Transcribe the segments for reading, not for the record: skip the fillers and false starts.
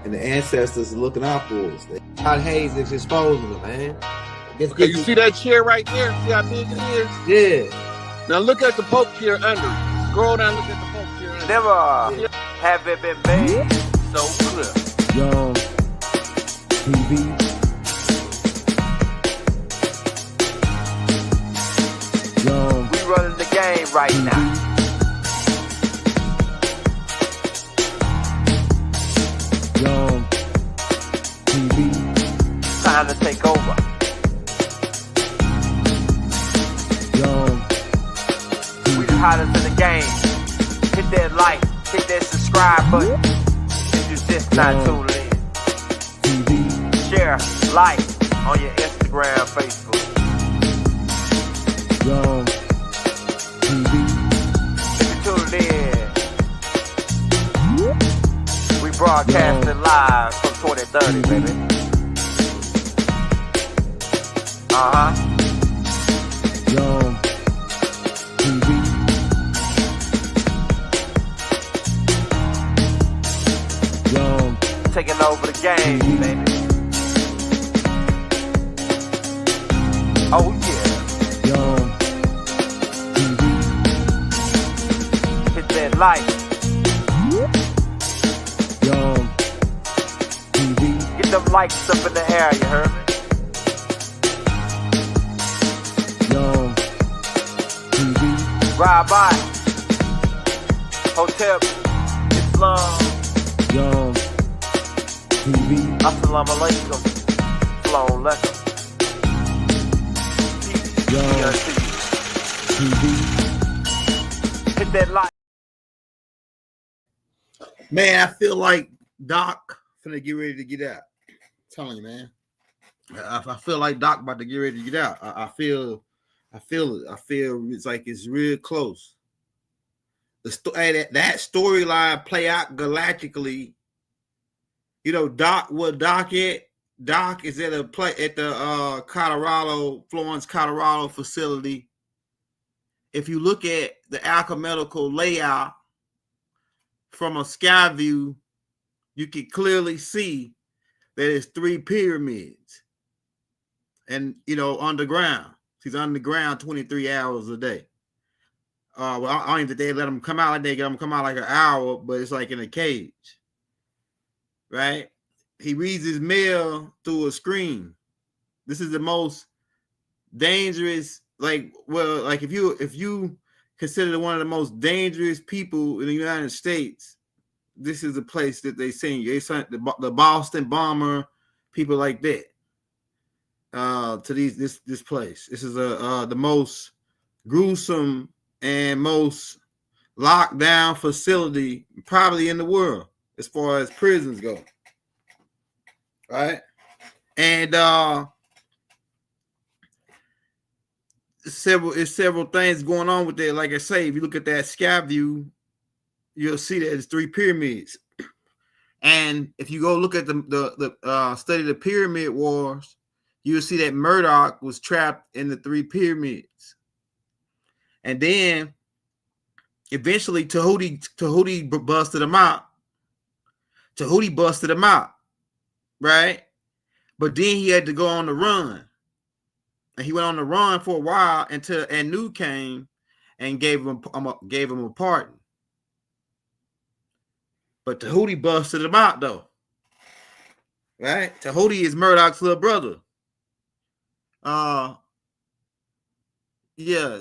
and the ancestors are looking out for us. God Hayes is exposing them, man. Okay, you see that chair right there? See how big it is? Yeah. Now look at the Pope chair under it. Scroll down, look at the Pope chair under Never have it been made so clear. Young TV. Young. We running the game right now. Young TV. Time to take over. Young We the hottest in the game. Hit that like, hit that subscribe button. If you just not tuned in. TV. Share, like on your Instagram, Facebook. Young TV. If you tuned in, we broadcasting live from 2030, baby. Young TV. Young Taking over the game, baby. Oh yeah. Young TV. Hit that like. Young TV. Get them likes up in the air, you heard me? Young TV. Ride by. Hotel Islam. Young TV. Assalamu alaikum. Flown lekker. Young TV. Hit that like. Man, I feel like Doc finna get ready to get out. I'm telling you, man. I feel like Doc about to get ready to get out. I feel it. I feel it's like it's real close. That storyline play out galactically. You know, Doc at? Doc is at the Florence, Colorado facility. If you look at the alchemical layout from a sky view, you can clearly see that it's 3 pyramids. And, you know, underground. He's underground 23 hours a day. Well, I don't even think they let him come out. They let him come out like an hour, but it's like in a cage. Right? He reads his mail through a screen. This is the most dangerous, if you consider one of the most dangerous people in the United States, this is the place that they send you. They sent the Boston bomber, people like that, to this place. This is the most gruesome and most locked down facility probably in the world as far as prisons go. Right? And several things going on with that. Like I say, if you look at that sky view, you'll see that it's 3 pyramids. And if you go look at the study the pyramid wars, you'll see that Murdoch was trapped in the 3 pyramids. And then eventually Tahuti busted him out. Tahuti busted him out, right? But then he had to go on the run. And he went on the run for a while until Anu came and gave him a pardon. But Tahuti busted him out though. Right? Tahuti is Murdoch's little brother. Yeah,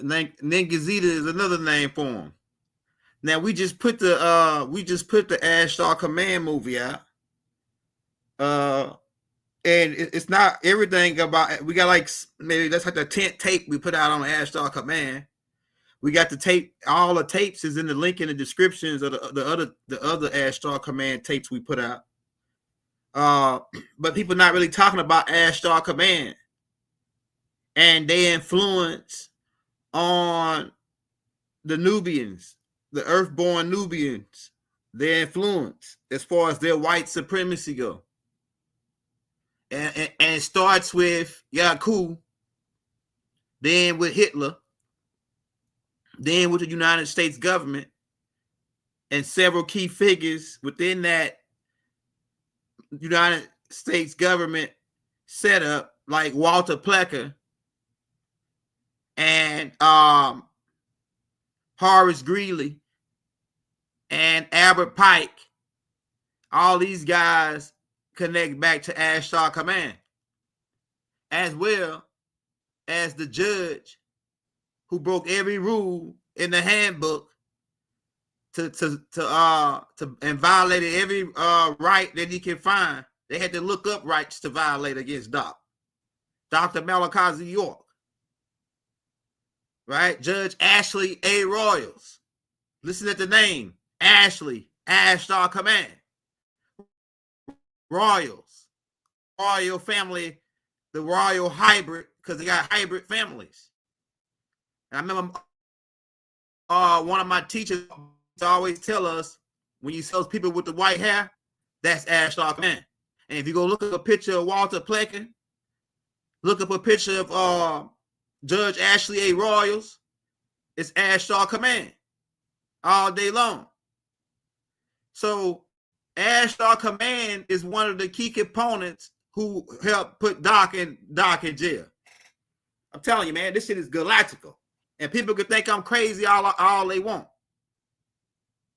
Nengazita is another name for him. Now we just put the Ashtar Command movie out. And it's not everything about. We got maybe that's like the 10th tape we put out on Ashtar Command. We got the tape. All the tapes is in the link in the descriptions of the other Ashtar Command tapes we put out. But people not really talking about Ashtar Command and their influence on the Nubians, the Earthborn Nubians, their influence as far as their white supremacy go. And it starts with Yaku, then with Hitler, then with the United States government, and several key figures within that United States government setup like Walter Plecker and Horace Greeley and Albert Pike, all these guys connect back to Ashtar Command, as well as the judge who broke every rule in the handbook and violated every right that he can find. They had to look up rights to violate against Dr. Malachi York, right? Judge Ashley A. Royals. Listen at the name, Ashley, Ashtar Command. Royals, royal family, the royal hybrid, because they got hybrid families. And I remember one of my teachers always tell us, when you see those people with the white hair, that's Ashtar Command. And if you go look up a picture of Walter Plecker, look up a picture of Judge Ashley A. Royals, it's Ashtar Command all day long. So Ashtar Command is one of the key components who helped put Doc in jail. I'm telling you, man, this shit is galactical. And people could think I'm crazy all they want,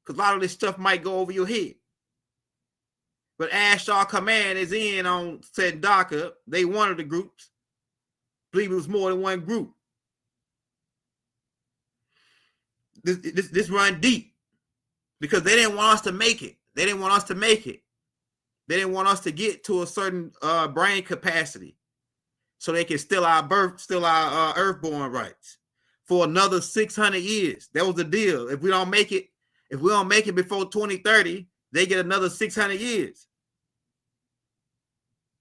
because a lot of this stuff might go over your head. But Ashtar Command is in on setting Doc up. They one of the groups. I believe it was more than one group. This run deep, because they didn't want us to make it. They didn't want us to make it. They didn't want us to get to a certain brain capacity so they can steal our earthborn rights for another 600 years. That was the deal. If we don't make it before 2030, they get another 600 years.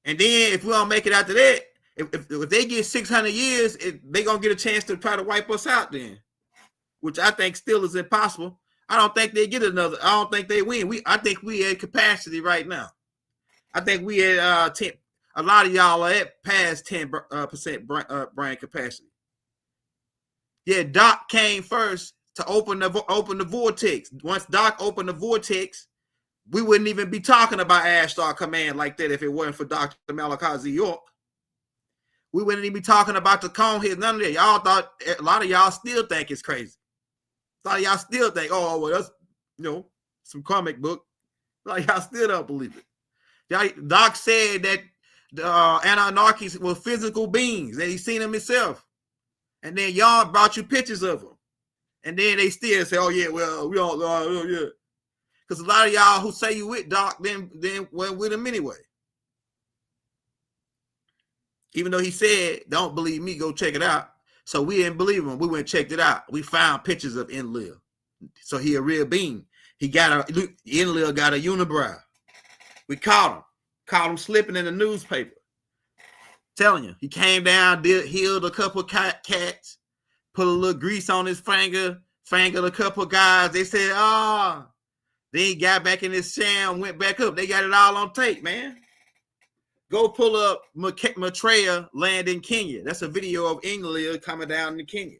And then if we don't make it after that, if they get 600 years, they're going to get a chance to try to wipe us out then, which I think still is impossible. I don't think they get another. I don't think they win. I think we at capacity right now. I think we at 10. A lot of y'all are at past 10% brain capacity. Yeah, Doc came first to open the vortex. Once Doc opened the vortex, we wouldn't even be talking about Ashtar Command like that if it wasn't for Dr. Malachi York. We wouldn't even be talking about the Coneheads. None of that. Y'all thought, a lot of y'all still think it's crazy. A lot of y'all still think, oh, well, that's, some comic book. A lot of y'all still don't believe it. Doc said that the Anarchists were physical beings, that he seen them himself. And then y'all brought you pictures of them. And then they still say, oh, yeah, well, we don't, yeah. Because a lot of y'all who say you with Doc then went with him anyway. Even though he said, don't believe me, go check it out. So we didn't believe him. We went and checked it out. We found pictures of Enlil. So he a real being. Enlil got a unibrow. We caught him slipping in the newspaper. Telling you, he came down, healed a couple of cats, put a little grease on his finger, fingered a couple of guys. They said, then he got back in his sham, went back up. They got it all on tape, man. Go pull up Maitreya land in Kenya. That's a video of Enlil coming down in Kenya.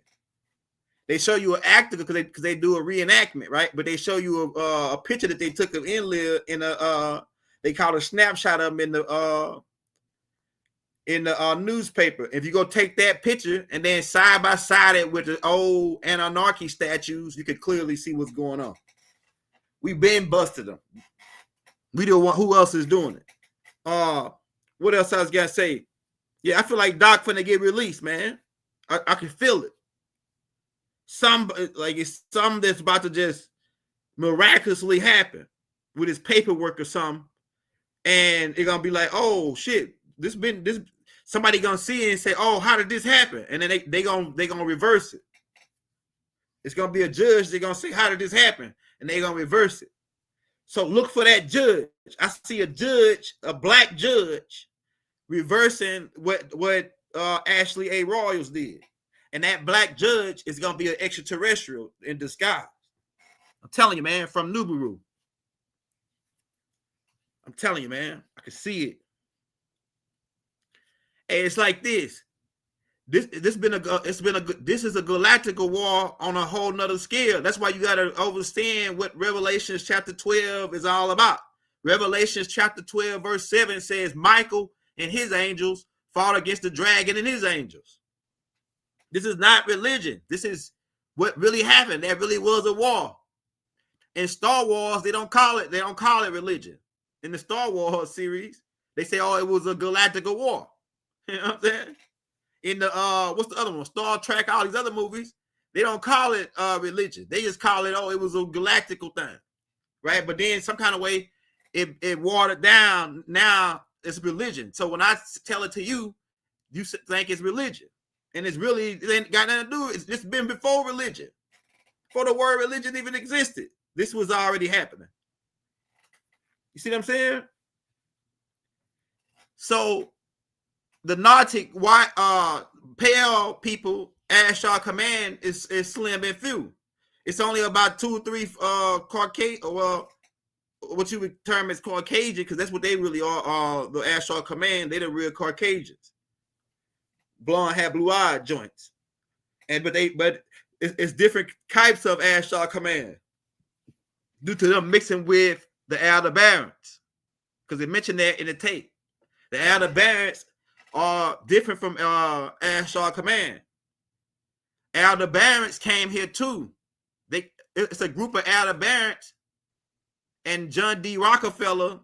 They show you an actor because they do a reenactment, right? But they show you a picture that they took of Enlil in they call a snapshot of him in the newspaper. If you go take that picture and then side by side it with the old Anarchy statues, you can clearly see what's going on. We've been busted them. We don't want. Who else is doing it? What else I was gonna say? Yeah, I feel like Doc finna get released, man. I can feel it. It's something that's about to just miraculously happen with his paperwork or something, and it's gonna be like, oh shit, this somebody gonna see it and say, oh, how did this happen? And then they gonna reverse it. It's gonna be a judge. They're gonna say, how did this happen? And they're gonna reverse it. So look for that judge. I see a judge, a black judge, reversing what Ashley A. Royals did. And that black judge is going to be an extraterrestrial in disguise. I'm telling you, man, from Nubaru. I'm telling you, man, I can see it. And it's like this. This is a galactical war on a whole nother scale. That's why you got to understand what Revelations chapter 12 is all about. Revelations chapter 12, verse 7 says Michael and his angels fought against the dragon and his angels. This is not religion. This is what really happened. There really was a war. In Star Wars, they don't call it religion. In the Star Wars series, they say, oh, it was a galactic war. You know what I'm saying? In the what's the other one? Star Trek, all these other movies, they don't call it religion. They just call it, oh, it was a galactical thing. Right? But then some kind of way it watered down. Now it's religion. So when I tell it to you, you think it's religion. And it's really, it ain't got nothing to do. It's been before religion. Before the word religion even existed. This was already happening. You see what I'm saying? So the Nautic white pale people, Ashtar Command is slim and few. It's only about 2 or 3 Caucasian, well, what you would term as Caucasian, because that's what they really are. The Ashtar Command, they the real Caucasians. Blonde hair, blue-eyed joints. But it's different types of Ashtar Command due to them mixing with the Elder Barons, because they mentioned that in the tape. The Elder Barons are different from Ashtar Command. Elder Barons came here too. It's a group of Elder Barons and John D. Rockefeller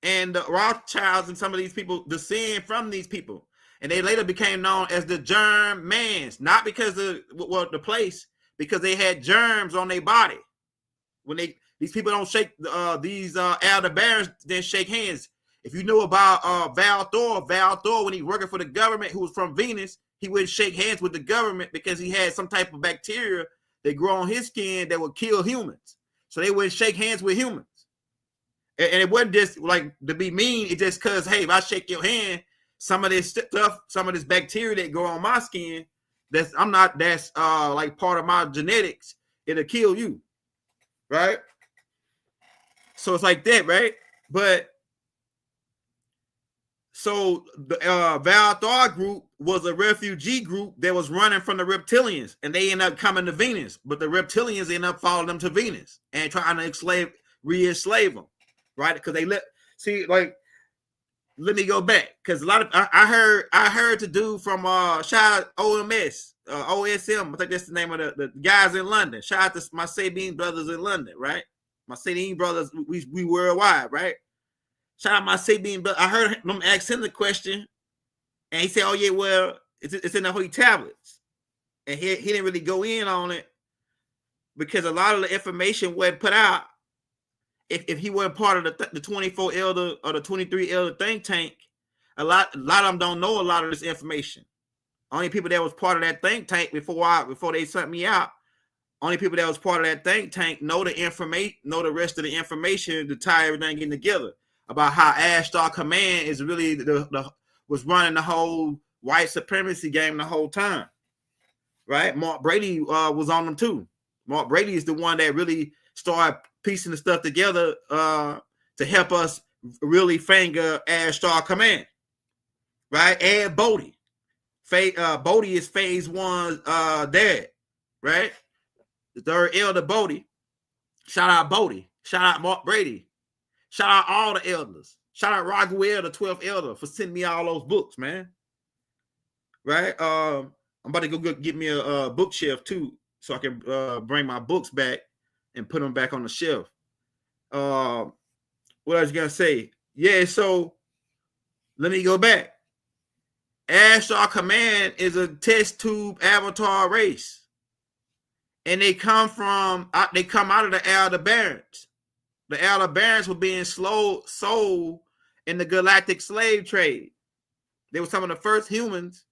and the Rothschilds and some of these people descend from these people. And they later became known as the Germans, not because of the place, because they had germs on their body. When these people don't shake these Elder Barons, then shake hands. If you know about Val Thor, when he working for the government, who was from Venus, he wouldn't shake hands with the government because he had some type of bacteria that grow on his skin that would kill humans. So they wouldn't shake hands with humans. And it wasn't just like to be mean. It's just because, hey, if I shake your hand, some of this stuff, some of this bacteria that grow on my skin, that's like part of my genetics, it'll kill you. Right? So it's like that, right? But so the Val Thor group was a refugee group that was running from the reptilians, and they ended up coming to Venus. But the reptilians ended up following them to Venus and trying to re-enslave them, right? Because they let me go back, because a lot of I heard the dude from shout out OMS, OSM, I think that's the name of the guys in London. Shout out to my Sabine brothers in London, right? My Sabine brothers, we worldwide, right? Shout out my Sabine brother. I heard them ask him the question, and he said, "Oh yeah, well, it's in the Holy Tablets," and he didn't really go in on it because a lot of the information wasn't put out. If he wasn't part of the 24 elder or the 23 elder think tank, a lot of them don't know a lot of this information. Only people that was part of that think tank before they sent me out, only people that was part of that think tank know the information, know the rest of the information to tie everything in together about how Ashtar Command is really was running the whole white supremacy game the whole time, right? Mark Brady was on them too. Mark Brady is the one that really started piecing the stuff together to help us really finger Ashtar Command, right? Ed Bodie. Bodie is phase 1 dad, right? The third elder Bodie. Shout out Bodie. Shout out Mark Brady. Shout out all the elders. Shout out Raguel, the 12th elder, for sending me all those books, man. Right? I'm about to go get me a bookshelf too, so I can bring my books back and put them back on the shelf. What I was gonna say, yeah. So let me go back. Ashtar Command is a test tube avatar race, and they come out of the Elder Barons. The Elder Barons were being sold in the galactic slave trade. They were some of the first humans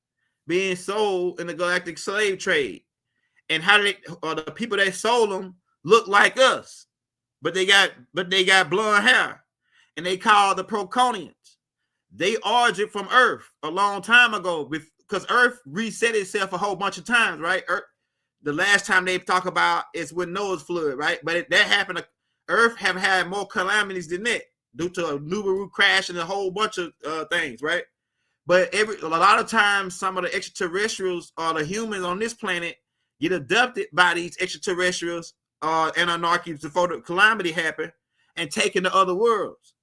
being sold in the galactic slave trade. And how did the people that sold them look like us, but they got blonde hair, and they called the Proconians. They originated from Earth a long time ago, because Earth reset itself a whole bunch of times, right? The last time they talk about is when Noah's flood, right? But that happened. Earth have had more calamities than that due to a Nubaru crash and a whole bunch of things, right? But a lot of times, some of the extraterrestrials or the humans on this planet get abducted by these extraterrestrials and anarchies before the calamity happened and taken to other worlds.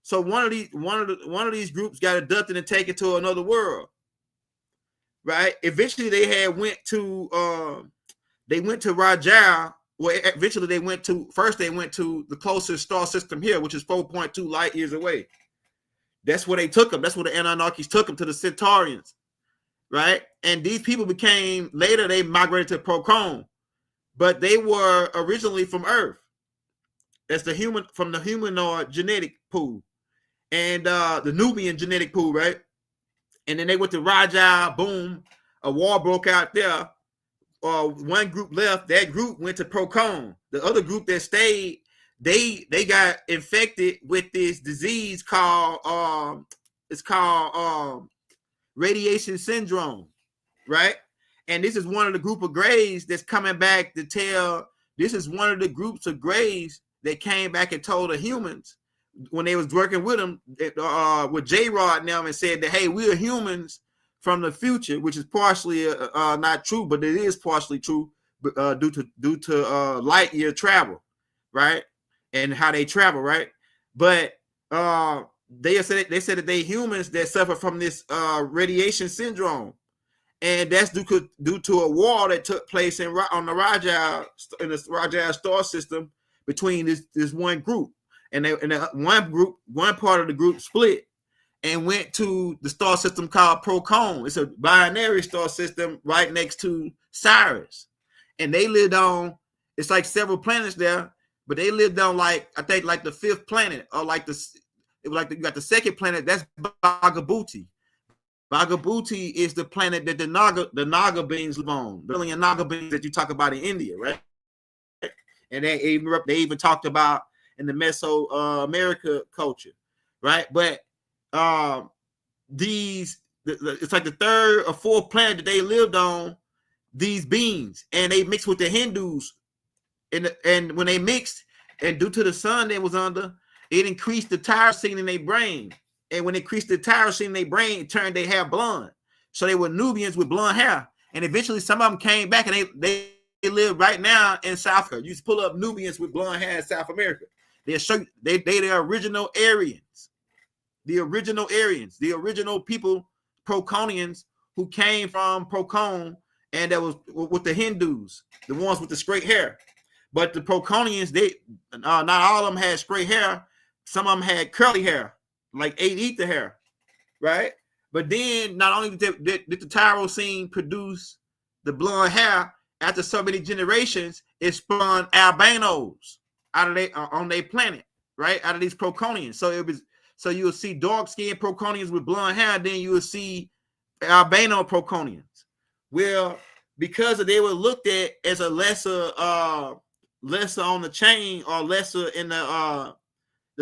So one of these groups got abducted and taken to another world, right? Eventually, they went to Rajal. Well, eventually they went to the closest star system here, which is 4.2 light years away. That's where they took them. That's where the Anunnakis took them, to the Centaurians, right? And these people later they migrated to Procon, but they were originally from Earth. That's from the humanoid genetic pool and the Nubian genetic pool, right? And then they went to Rajal. Boom, a war broke out there. One group left. That group went to Procon. The other group that stayed, they got infected with this disease called radiation syndrome, right? And this is one of the group of Greys that's coming back to tell. This is one of the groups of Greys that came back and told the humans when they was working with them, with J-Rod and them, and said that, hey, we are humans from the future, which is partially not true, but it is partially true due to light year travel, right? And how they travel, right? But they said that they humans that suffer from this radiation syndrome, and that's due to a war that took place on the Rajal star system between this one group, and one part of the group split and went to the star system called Procon. It's a binary star system right next to Sirius. And they lived on, it's like several planets there, but they lived on I think the fifth planet, or you got the second planet, that's Bagabuti. Bagabuti is the planet that the Naga beings live on. The billion Naga beings that you talk about in India, right? And they even talked about in the Mesoamerica culture, right? But it's like the third or fourth planet that they lived on, these beings, and they mixed with the Hindus, and when they mixed, and due to the sun they was under, it increased the tyrosine in their brain, and when it increased the tyrosine in their brain, it turned their hair blonde. So they were Nubians with blonde hair, and eventually some of them came back, and they live right now in South America. You just pull up Nubians with blonde hair in South America. They the original Aryans. The original people, Proconians, who came from Procon, and that was with the Hindus, the ones with the straight hair. But the Proconians, not all of them had straight hair. Some of them had curly hair, like 8 ether hair, right? But then not only did the tyrosine produce the blonde hair, after so many generations, it spawned albinos on their planet, right? Out of these Proconians. So you will see dark-skinned Proconians with blonde hair, then you will see albino Proconians. Well, because they were looked at as a lesser on the chain, or lesser in the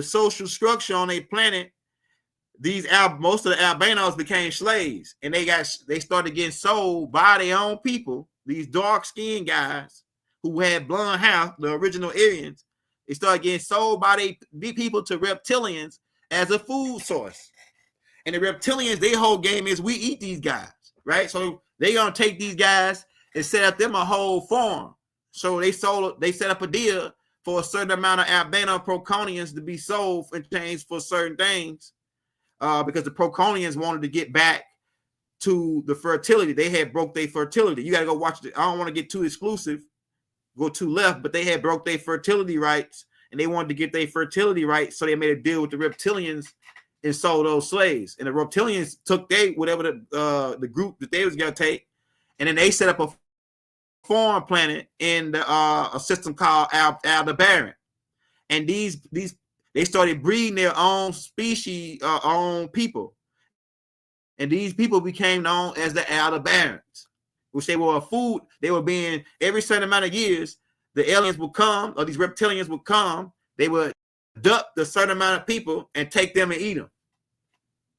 social structure on a planet, most of the albinos became slaves, and they started getting sold by their own people. These dark-skinned guys who had blonde hair, the original Aryans, they started getting sold by the people to reptilians as a food source. And the reptilians, their whole game is we eat these guys, right? So they gonna take these guys and set up them a whole farm. So they set up a deal for a certain amount of albino Proconians to be sold and changed for certain things, because the Proconians wanted to get back to the fertility. They had broke their fertility. You got to go watch it. I don't want to get too exclusive, go too left, but they had broke their fertility rights, and they wanted to get their fertility rights, so they made a deal with the reptilians and sold those slaves. And the reptilians took whatever the group that they was going to take, and then they set up a foreign planet in a system called Aldebaran. And they started breeding their own species, own people. And these people became known as the Aldebarans, which they were food. They were being, every certain amount of years, the aliens would come, or these reptilians would come. They would abduct a certain amount of people and take them and eat them.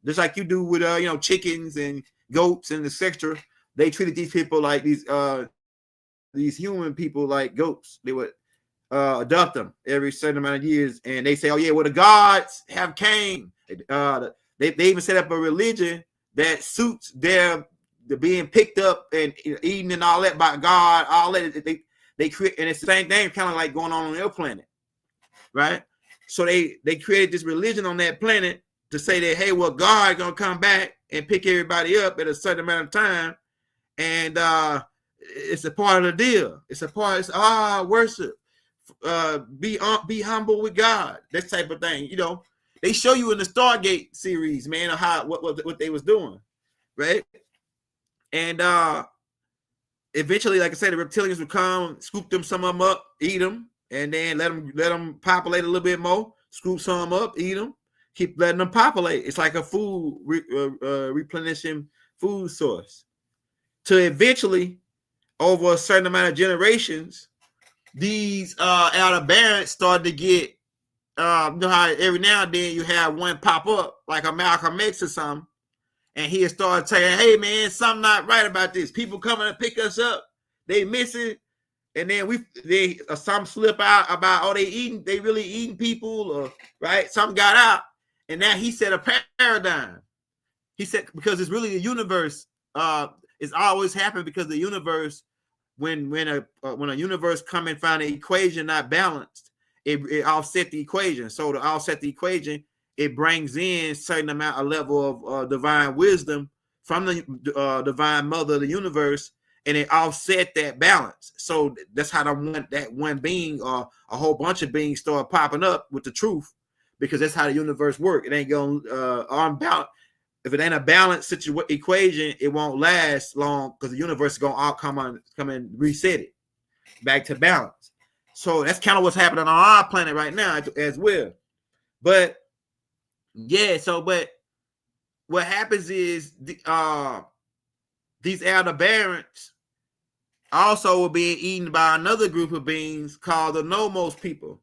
Just like you do with chickens and goats and etc. They treated these people like these human people like goats. They would abduct them every certain amount of years, and they say, "Oh yeah, well the gods have came." They even set up a religion that suits the being picked up and eaten and all that by God. All that they create, and it's the same thing, kind of like going on their planet, right? So they created this religion on that planet to say that, hey, well, God gonna come back and pick everybody up at a certain amount of time, and it's a part of the deal. It's a part. It's worship, be humble with God. That type of thing. You know, they show you in the Stargate series, man, of how what they was doing, right? And eventually, like I said, the reptilians would come, scoop some of them up, eat them, and then let them populate a little bit more. Scoop some up, eat them, keep letting them populate. It's like a food replenishing food source. To eventually, over a certain amount of generations, these outer barons started to get, you know how every now and then you have one pop up, like a Malcolm X or something, and he started saying, hey man, something not right about this. People coming to pick us up, they missing, and then some slip out about, they really eating people, or right, something got out, and now he set a paradigm. He said, because it's really the universe, it's always happened because the universe, when a universe come and find an equation not balanced, it offset the equation. So to offset the equation, it brings in a level of divine wisdom from the divine mother of the universe, and it offset that balance. So that's how that one being or a whole bunch of beings start popping up with the truth, because that's how the universe works. It ain't going unbalanced. If it ain't a balanced equation, it won't last long, because the universe is going to all come and reset it back to balance. So that's kind of what's happening on our planet right now as well. But yeah, but what happens is these elder barons also were being eaten by another group of beings called the Nomads people.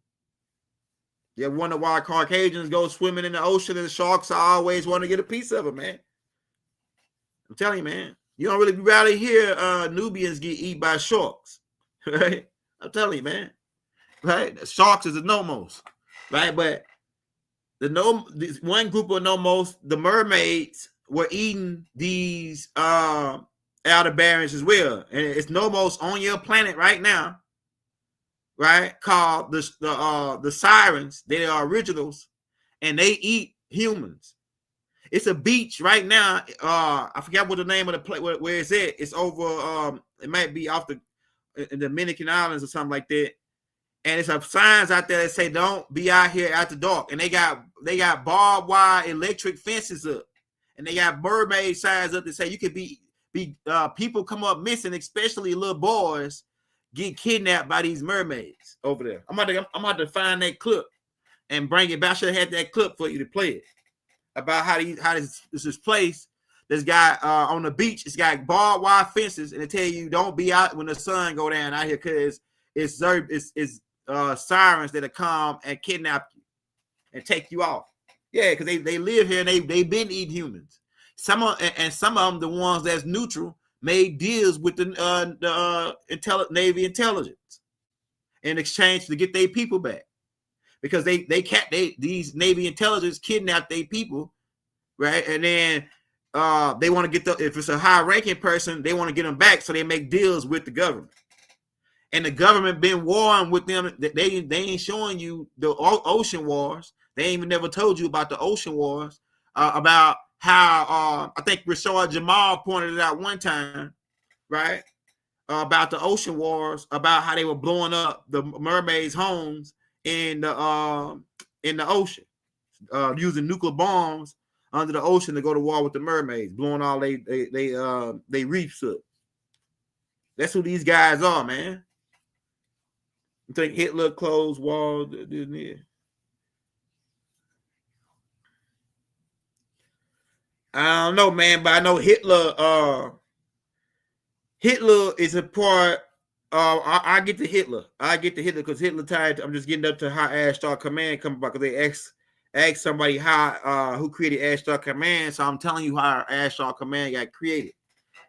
You wonder why Caucasians go swimming in the ocean and the sharks always want to get a piece of it, man. I'm telling you, man. You don't really rarely hear Nubians get eaten by sharks, right? I'm telling you, man. Right? The sharks is the Nomos, right? But this one group of Nomos, the mermaids, were eating these outer barons as well. And it's Nomos on your planet right now, right? Called the Sirens. They are originals, and they eat humans. It's a beach right now. I forgot what the name of the place where it's at. It's over. It might be off the Dominican Islands or something like that. And it's signs out there that say don't be out here after dark. And they got barbed wire electric fences up, and they got mermaid signs up that say you could be people come up missing, especially little boys get kidnapped by these mermaids over there. I'm about to find that clip and bring it back. I should have had that clip for you to play it, about how this place that's got on the beach. It's got barbed wire fences, and they tell you don't be out when the sun go down out here, because it's sirens that'll come and kidnap you and take you off. Yeah, because they live here and they've been eating humans. Some of them, the ones that's neutral, made deals with the Navy intelligence in exchange to get their people back, because these Navy intelligence kidnap their people, right? And then they want to get if it's a high-ranking person, they want to get them back, so they make deals with the government. And the government been warring with them. They ain't showing you the ocean wars. They ain't even never told you about the ocean wars, about how I think Rashad Jamal pointed it out one time, right? About the ocean wars, about how they were blowing up the mermaids' homes in the ocean, using nuclear bombs under the ocean to go to war with the mermaids, blowing all they reefs up. That's who these guys are, man. You think Hitler closed walls? I don't know, man, but I know Hitler is a part. I get to Hitler. Because Hitler tied. I'm just getting up to how Ashtar Command come about, because they asked somebody who created Ashtar Command. So I'm telling you how Ashtar Command got created.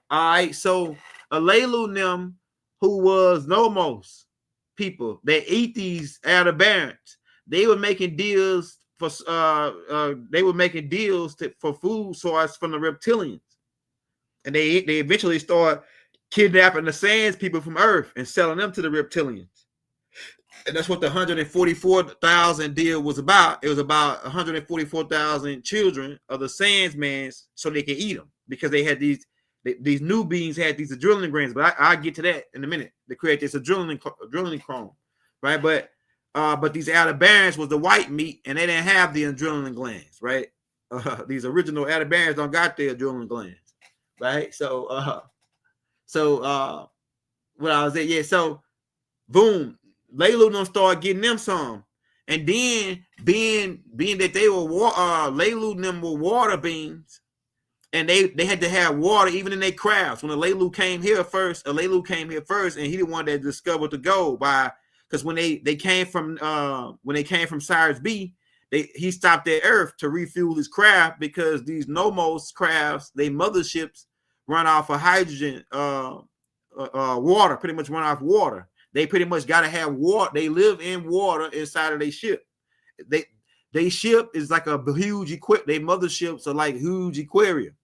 All right, so Alelu them, who was Nomos people that eat these outer barons, they were making deals for for food source from the reptilians, and they eventually start kidnapping the Sands people from Earth and selling them to the reptilians. And that's what the 144,000 deal was about. It was about 144,000 children of the Sandsmans so they can eat them because they had these new beings had these adrenaline glands. But I'll get to that in a minute. They create this adrenaline chrome, right? But these Aldebarans was the white meat, and they didn't have the adrenaline glands, right? These original Aldebarans don't got the adrenaline glands, right? So what I was at, yeah. So boom. Leilu don't start getting them some, and then being that they were Leilu and them were water beings, and they had to have water even in their crafts. When the Leilu came here first, and he the one that discovered the gold because when they came from Cyrus B, he stopped at Earth to refuel his craft because these Nomos crafts, they motherships run off of hydrogen, water, pretty much run off water. They pretty much got to have water. They live in water inside of their ship. They ship is like a huge They motherships are like huge aquarium,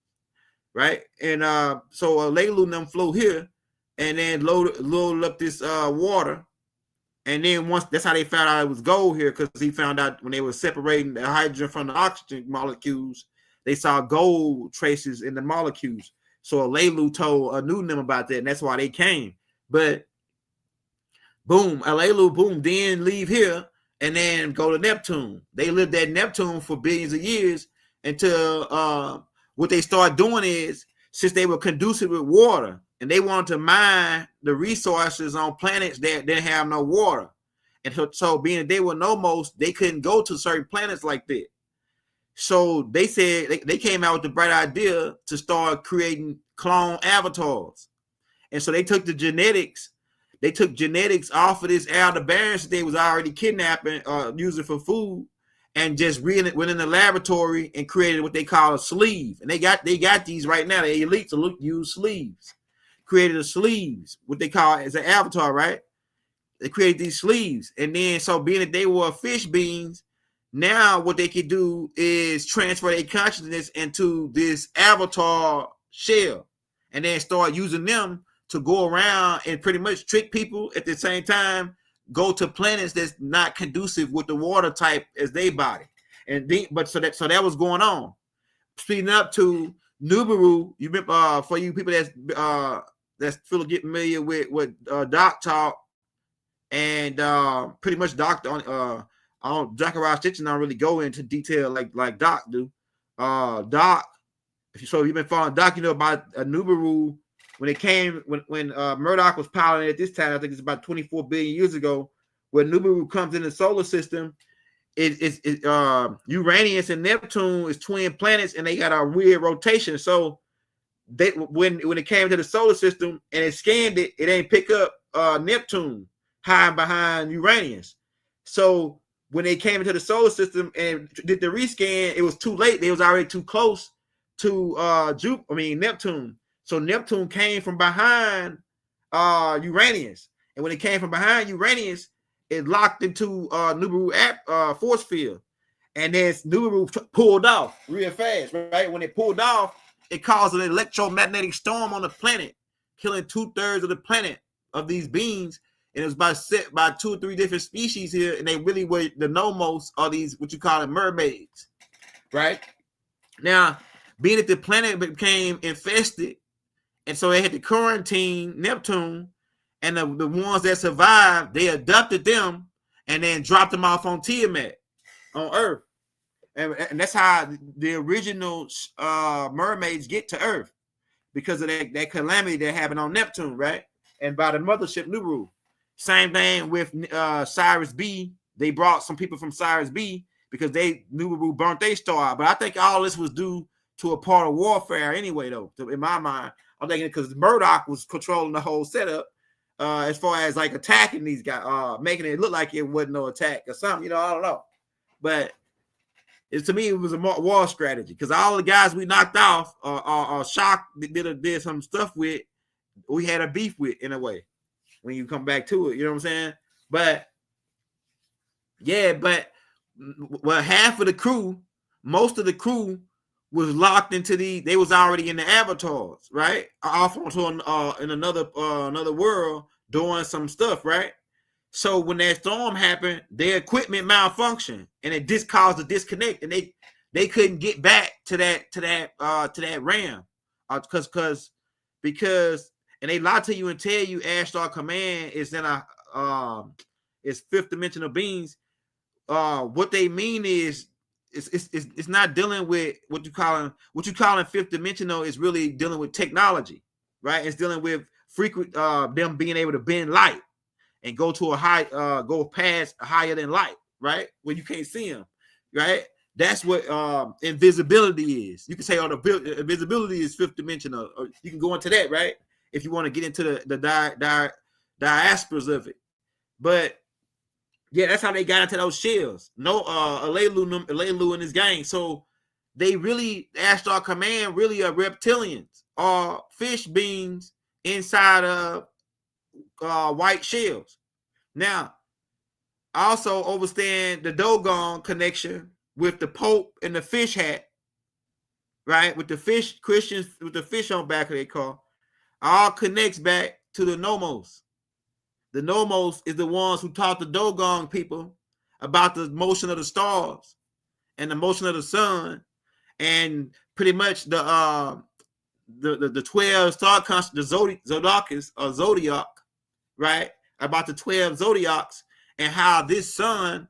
right? And so Leilu and them flew here, and then loaded up this water, and then once that's how they found out it was gold here, because he found out when they were separating the hydrogen from the oxygen molecules, they saw gold traces in the molecules. So Leilu told Newton about that, and that's why they came. But boom, Leilu, boom, then leave here and then go to Neptune. They lived at Neptune for billions of years until what they started doing is, since they were conducive with water and they wanted to mine the resources on planets that didn't have no water. And so being that they were Nomos, they couldn't go to certain planets like that. So they said they came out with the bright idea to start creating clone avatars. And so they took the genetics. They took genetics off of this Aldebarans that they was already kidnapping, using for food, and just went in the laboratory and created what they call a sleeve. And they got these right now. The elites use sleeves. Created a sleeves, what they call as an avatar, right? They created these sleeves, and then so being that they were fish beings, now what they could do is transfer their consciousness into this avatar shell, and then start using them to go around and pretty much trick people at the same time, go to planets that's not conducive with the water type as they body. And so that was going on. Speeding up to Nubaru, you remember for you people that's get familiar with what Doc taught, and pretty much Doc on Zachariah Stitching don't really go into detail like Doc do. Doc, if you've been following Doc, you know about Nubaru. When it came, when Murdoch was piloting at this time, I think it's about 24 billion years ago, when Nubaru comes in the solar system, Uranus and Neptune is twin planets, and they got a weird rotation. So they when it came to the solar system and it scanned it, it ain't pick up Neptune hiding behind Uranus. So when they came into the solar system and did the rescan, it was too late. They was already too close to Neptune. So Neptune came from behind Uranus, and when it came from behind Uranus, it locked into Nubaru force field, and then Nubaru pulled off real fast. Right when it pulled off, it caused an electromagnetic storm on the planet, killing 2/3 of the planet of these beings. And it was by 2 or 3 different species here, and they really were the Nomos, are these what you call it mermaids, right? Now, being that the planet became infested, and so they had to quarantine Neptune, and the ones that survived, they abducted them and then dropped them off on Tiamat on Earth. And that's how the original mermaids get to Earth, because of that calamity that happened on Neptune, right? And by the mothership Nubaru. Same thing with Cyrus B. They brought some people from Cyrus B because Nubaru burnt their star out. But I think all this was due to a part of warfare anyway, though, in my mind. I'm thinking because Murdoch was controlling the whole setup as far as like attacking these guys, making it look like it wasn't no attack or something. I don't know. But to me, it was a war strategy, because all the guys we knocked off or shocked did some stuff with, we had a beef with in a way when you come back to it. You know what I'm saying? But yeah, half of the crew, most of the crew was locked into they was already in the avatars, right? Off onto in another world doing some stuff, right? So when that storm happened, their equipment malfunctioned, and it just caused a disconnect, and they couldn't get back to that RAM, because and they lie to you and tell you Ashtar Command is in a is fifth dimensional beings. What they mean is it's not dealing with what you calling fifth dimensional. Is really dealing with technology, right? It's dealing with frequent them being able to bend light and go to go past higher than light, right? Where you can't see them, right? That's what invisibility is. You can say, the invisibility is fifth dimensional. Or you can go into that, right? If you want to get into the diasporas of it. But yeah, that's how they got into those shells. No, Alelu and his gang. So they really, Ashtar Command really are reptilians or fish beings inside of white shells. Now, I also understand the Dogon connection with the Pope and the fish hat, right? With the fish Christians with the fish on back of their car, all connects back to the Nomos. The Nomos is the ones who taught the Dogon people about the motion of the stars and the motion of the sun, and pretty much the 12 star constellations, the zodiac, right? About the 12 zodiacs and how this sun,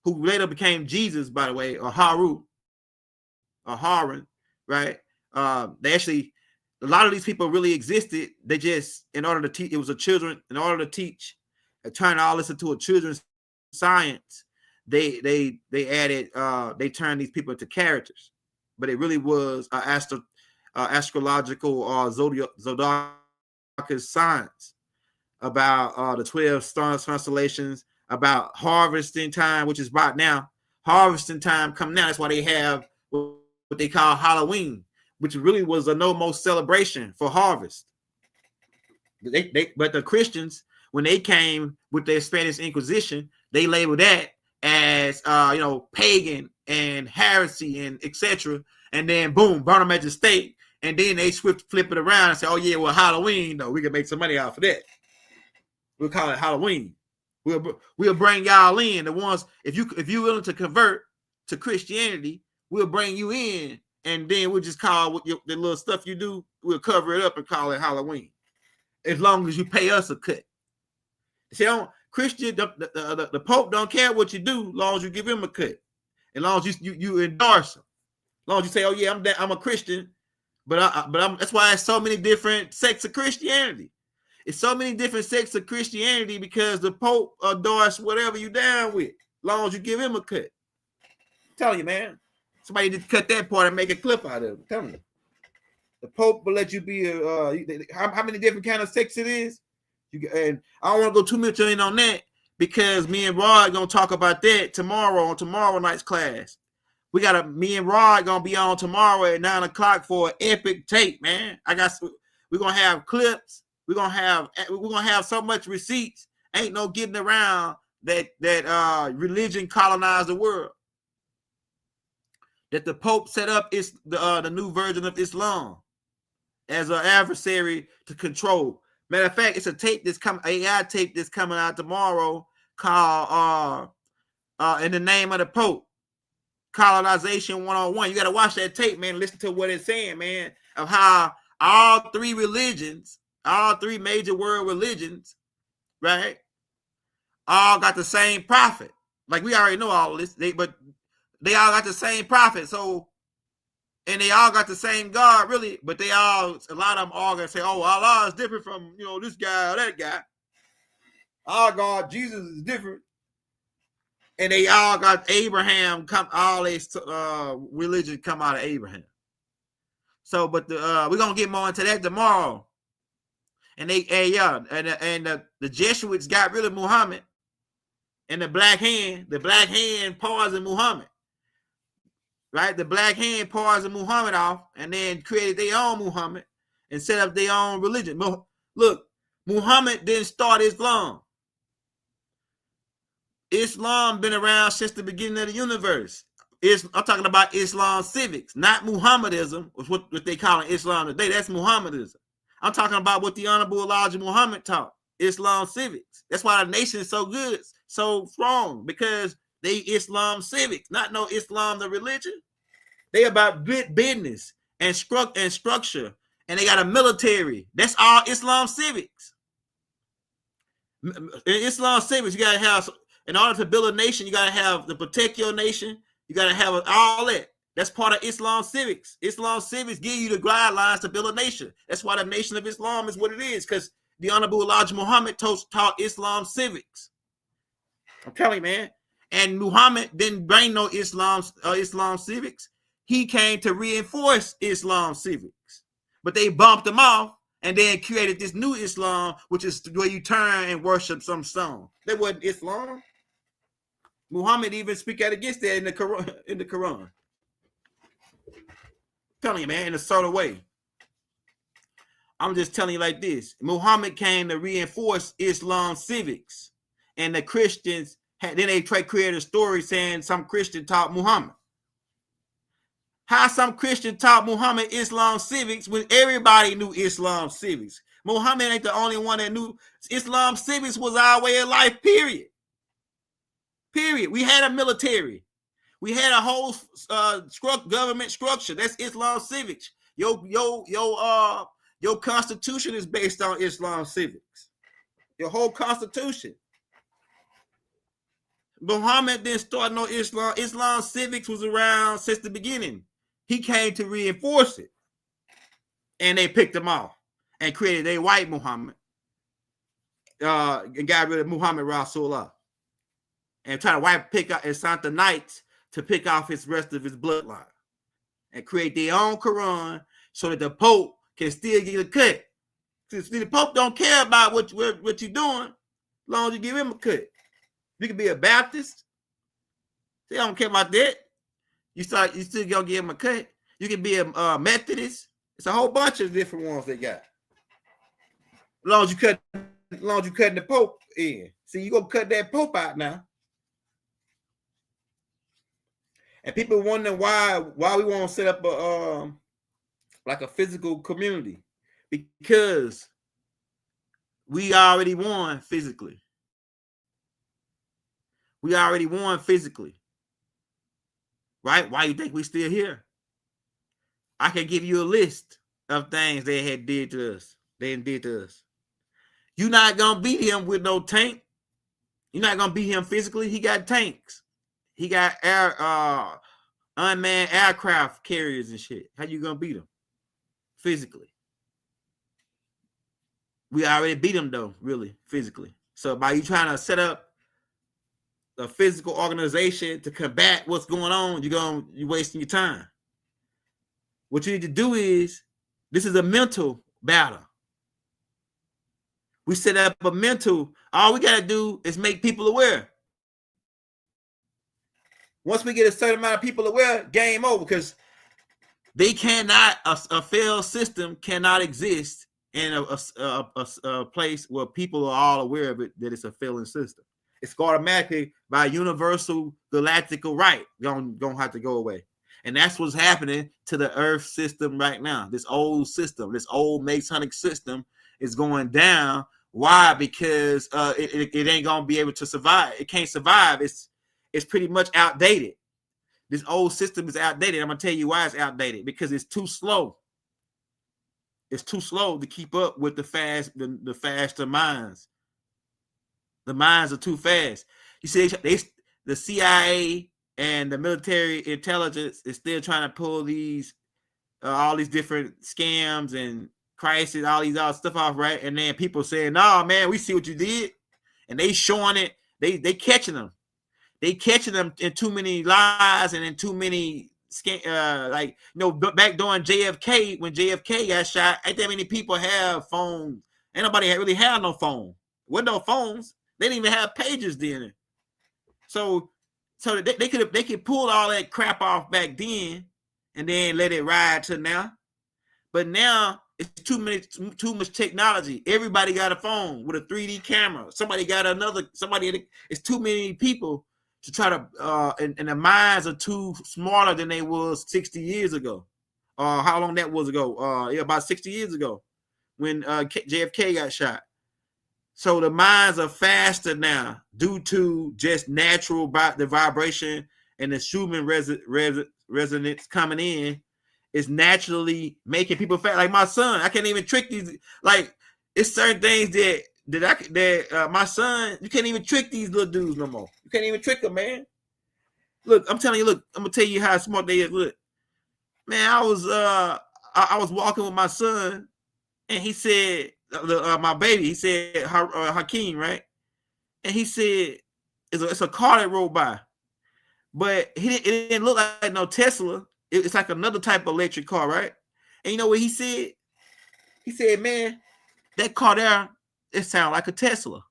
who later became Jesus, by the way, or Haru, or Harun, right? They actually, a lot of these people really existed. They just, in order to teach, it was in order to teach, turn all this into a children's science, they added, they turned these people into characters. But it really was astrological or zodiac science about the 12 star constellations, about harvesting time, which is about now. Harvesting time come now. That's why they have what they call Halloween, which really was a Nomos celebration for harvest. But the Christians, when they came with their Spanish Inquisition, they labeled that as pagan and heresy and etc. And then boom, burn them at the stake. And then they flip it around and say, "Oh yeah, well Halloween, though we can make some money off of that. We'll call it Halloween. We'll bring y'all in. The ones if you're willing to convert to Christianity, we'll bring you in, and then we'll just call the little stuff you do. We'll cover it up and call it Halloween, as long as you pay us a cut." See, the Pope don't care what you do, as long as you give him a cut, as long as you endorse him, as long as you say, "Oh yeah, I'm a Christian," but I'm that's why there's so many different sects of Christianity. It's so many different sects of Christianity because the Pope endorse whatever you down with, as long as you give him a cut. I'm telling you, man. Somebody just cut that part and make a clip out of it. I'm telling you. The Pope will let you be how many different kind of sects it is. And I don't want to go too much in on that because me and Rod gonna talk about that tomorrow on tomorrow night's class. Me and Rod gonna be on tomorrow at 9 o'clock for an epic tape, man. We're gonna have clips. We're gonna have so much receipts. Ain't no getting around that religion colonized the world. That the Pope set up is the new version of Islam as an adversary to control. Matter of fact, it's a tape AI tape that's coming out tomorrow called In the Name of the Pope, Colonization 101. You got to watch that tape, man. Listen to what it's saying, man, of how all three major world religions, right, all got the same prophet. Like we already know all this, but they all got the same prophet. So, and they all got the same God, really, but a lot of them all gonna say, "Oh, Allah is different from this guy or that guy. Our God, Jesus, is different." And they all got Abraham all this religion come out of Abraham. So, but we're gonna get more into that tomorrow. And the Jesuits got rid of Muhammad, and the black hand poisoned Muhammad. Right, the black hand poisoned Muhammad off, and then created their own Muhammad and set up their own religion. Look, Muhammad didn't start Islam. Islam been around since the beginning of the universe. I'm talking about Islam civics, not Muhammadism, what they call Islam today. That's Muhammadism. I'm talking about what the Honorable Elijah Muhammad taught. Islam civics. That's why the nation is so good, so strong, because they Islam civics, not no Islam the religion. They about business and structure, and they got a military. That's all Islam civics. In Islam civics, you gotta have, in order to build a nation, you gotta have to protect your nation. You gotta have all that. That's part of Islam civics. Islam civics give you the guidelines to build a nation. That's why the Nation of Islam is what it is, because the Honorable Elijah Muhammad taught Islam civics. I'm telling you, man. And Muhammad didn't bring no Islam civics. He came to reinforce Islam civics. But they bumped him off and then created this new Islam, which is where you turn and worship some stone. That wasn't Islam. Muhammad even speak out against that in the Quran. Telling you, man, in a sort of way. I'm just telling you like this. Muhammad came to reinforce Islam civics. And the Christians, then they created a story saying some Christian taught Muhammad. How some Christian taught Muhammad Islam civics when everybody knew Islam civics? Muhammad ain't the only one that knew. Islam civics was our way of life, period. Period. We had a military. We had a whole government structure. That's Islam civics. Your constitution is based on Islam civics. Your whole constitution. Muhammad didn't start no Islam. Islam civics was around since the beginning. He came to reinforce it. And they picked him off and created a white Muhammad. And got rid of Muhammad Rasulullah. And try to pick out and sent the knights to pick off his rest of his bloodline. And create their own Quran so that the Pope can still get a cut. See, the Pope don't care about what you're doing as long as you give him a cut. You can be a Baptist. They don't care about that. You still gonna give him a cut. You can be a Methodist. It's a whole bunch of different ones they got. As long as you cutting the Pope in. See, you gonna cut that Pope out now. And people wondering why we want to set up a like a physical community, because we already won physically. We already won physically. Right? Why you think we still here? I can give you a list of things they had did to us. They did to us. You're not gonna beat him with no tank. You're not gonna beat him physically. He got tanks. He got unmanned aircraft carriers and shit. How you gonna beat him physically? We already beat him though, really physically. So by you trying to set up a physical organization to combat what's going on, you're wasting your time. What you need to do is, this is a mental battle. We set up a mental. All we gotta do is make people aware. Once we get a certain amount of people aware, game over, because they cannot, a failed system cannot exist in a place where people are all aware of it, that it's a failing system. It's automatically by universal galactical right gonna have to go away. And that's what's happening to the Earth system right now. This old system, this old Masonic system is going down. Why? Because it ain't gonna be able to survive. It can't survive. It's pretty much outdated. This old system is outdated. I'm gonna tell you why it's outdated. Because it's too slow. It's too slow to keep up with the faster minds. The minds are too fast. You see, the CIA and the military intelligence is still trying to pull these all these different scams and crises, all these other stuff off, right? And then people saying, "No, man, we see what you did," and they showing it. They catching them. They catching them in too many lies and in too many back during JFK, when JFK got shot, ain't that many people have phones. Ain't nobody really have no phone. With no phones, they didn't even have pages then. So they could pull all that crap off back then and then let it ride to now. But now it's too much technology. Everybody got a phone with a 3D camera. It's too many people to try to and the minds are too smarter than they was 60 years ago. How long that was ago? About 60 years ago when JFK got shot. So the minds are faster now due to just natural the vibration and the Schumann resonance coming in is naturally making people fast. Like my son, I can't even trick these. Like it's certain things that my son, you can't even trick these little dudes no more. You can't even trick them, man. Look, I'm telling you. Look, I'm gonna tell you how smart they is. Look, man, I was walking with my son, and he said, my baby, he said, Hakeem, right? And he said, it's a car that rolled by, but it didn't look like no Tesla. It's like another type of electric car, right? And you know what he said? He said, man, that car there, it sounds like a Tesla.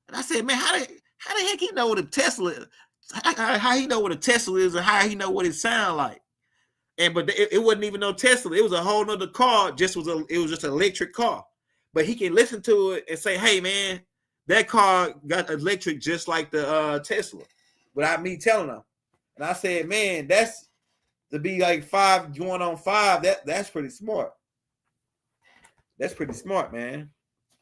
And I said, man, how the heck he know what a Tesla is? How he know what a Tesla is and how he know what it sounds like? But it wasn't even no Tesla. It was a whole nother car. It was just an electric car. But he can listen to it and say, hey, man, that car got electric just like the Tesla, without me telling him. And I said, man, that's to be like 5 going on 5. That's pretty smart. That's pretty smart, man.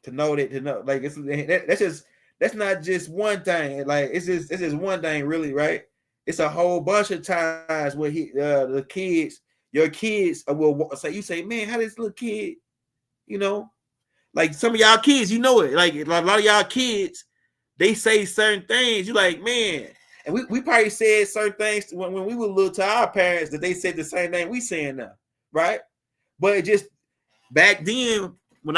To know like that's not just one thing. Like it's just one thing, really, right? It's a whole bunch of times where your kids will say, you say, man, how this little kid, you know, like some of y'all kids, you know it, like a lot of y'all kids, they say certain things. You like, man, and we probably said certain things when we were little to our parents that they said the same thing we saying now, right? But it just back then when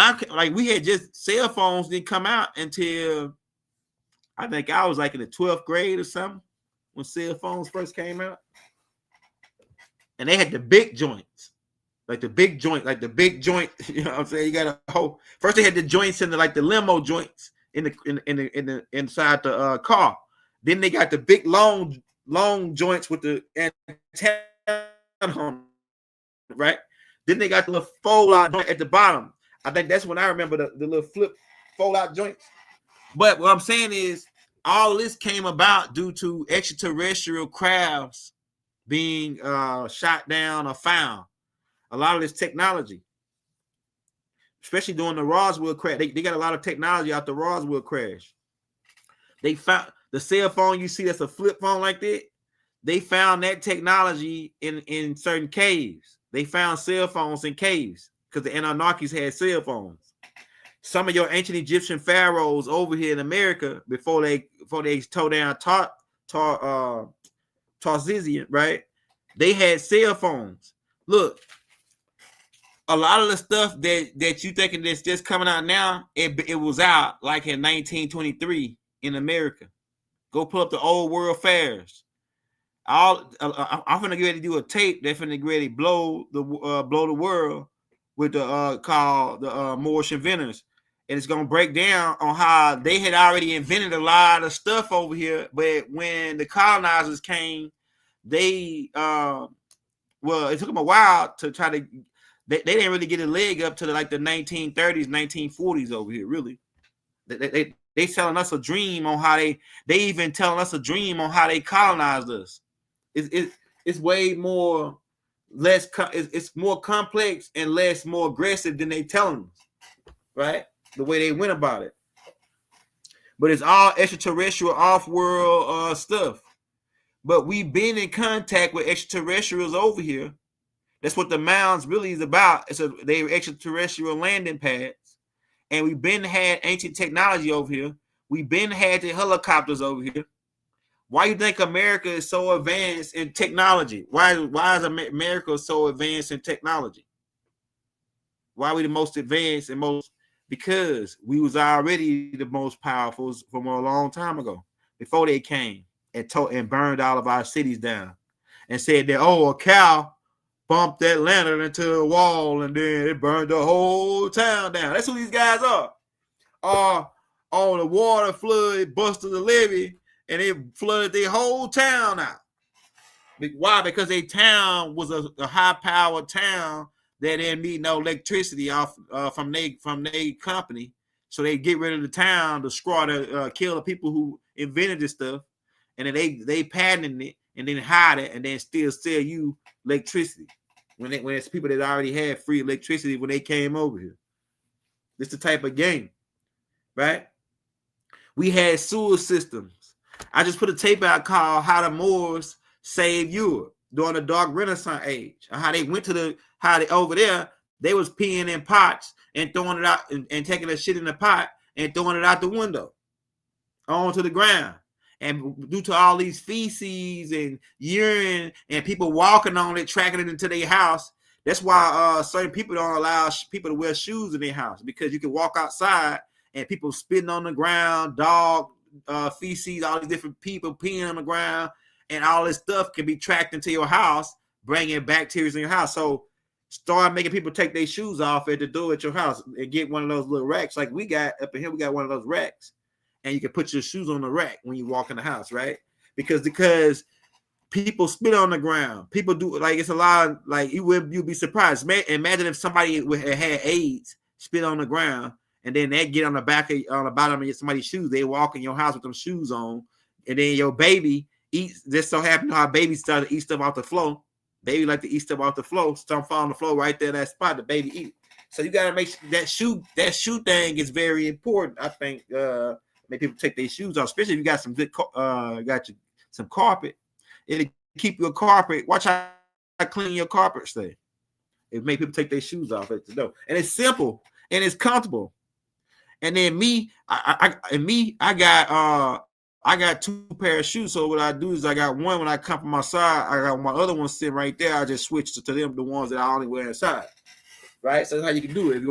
we had just cell phones didn't come out until I think I was like in the 12th grade or something when cell phones first came out. And they had the big joints. Like the big joint, you know what I'm saying? You got a whole first they had the joints in the limo joints in the inside the car. Then they got the big long joints with the antenna on, right? Then they got the little fold out joint at the bottom. I think that's when I remember the little flip fold out joints. But what I'm saying is all this came about due to extraterrestrial crafts being shot down or found. A lot of this technology, especially during the Roswell crash, they got a lot of technology out the Roswell crash. They found the cell phone you see that's a flip phone like that. They found that technology in certain caves. They found cell phones in caves because the Anunnakis had cell phones. Some of your ancient Egyptian pharaohs over here in America before they tore down Tarzizian, right? They had cell phones. Look, a lot of the stuff that you thinking that's just coming out now, it was out like in 1923 in America. Go pull up the old world fairs. I'm gonna get ready to do a tape. They're gonna get ready to blow the world with the called the Moorish inventors, and it's gonna break down on how they had already invented a lot of stuff over here, but when the colonizers came, they it took them a while to try to. They didn't really get a leg up to the 1930s, 1940s over here. Really, they telling us a dream on how they even telling us a dream on how they colonized us. It's way more it's more complex and more aggressive than they telling us, right? The way they went about it. But it's all extraterrestrial, off-world stuff. But we've been in contact with extraterrestrials over here. That's what the mounds really is about. They're extraterrestrial landing pads. And we've been had ancient technology over here. We've been had the helicopters over here. Why do you think America is so advanced in technology? Why is America so advanced in technology? Why are we the most advanced and most? Because we was already the most powerful from a long time ago, before they came and burned all of our cities down and said that, a cow bumped that lantern into a wall and then it burned the whole town down. That's who these guys are. The water flood busted the levee and it flooded their whole town out. Why? Because their town was a high-powered town that didn't need no electricity off from their company. So they get rid of the town to kill the people who invented this stuff. And then they patented it and then hide it and then still sell you electricity when it's people that already had free electricity when they came over here. This the type of game, right? We had sewer systems. I just put a tape out called "How the Moors Saved Europe" during the Dark Renaissance age. How they went to how they over there, they was peeing in pots and throwing it out and taking the shit in the pot and throwing it out the window onto the ground. And due to all these feces and urine and people walking on it, tracking it into their house, that's why certain people don't allow people to wear shoes in their house, because you can walk outside and people spitting on the ground, dog feces, all these different people peeing on the ground, and all this stuff can be tracked into your house, bringing bacteria in your house. So start making people take their shoes off at the door at your house and get one of those little racks. Like we got up in here, we got one of those racks. And you can put your shoes on the rack when you walk in the house, right? Because people spit on the ground. People do, like, it's a lot of, like, you'd be surprised. Imagine if somebody had AIDS, spit on the ground, and then they get on the bottom of somebody's shoes. They walk in your house with them shoes on, and then your baby eats. Just so happens how babies start to eat stuff off the floor. Baby like to eat stuff off the floor. Stuff fall on the floor right there, that spot. The baby eat it. So you gotta make sure that shoe thing is very important. I think. Make people take their shoes off, especially if you got some good, some carpet. It'll keep your carpet. Watch how clean your carpet stay. It make people take their shoes off at the door, and it's simple and it's comfortable. And then I got 2 pairs of shoes. So what I do is I got one when I come from outside. I got my other one sitting right there. I just switch to them, the ones that I only wear inside. Right. So that's how you can do it.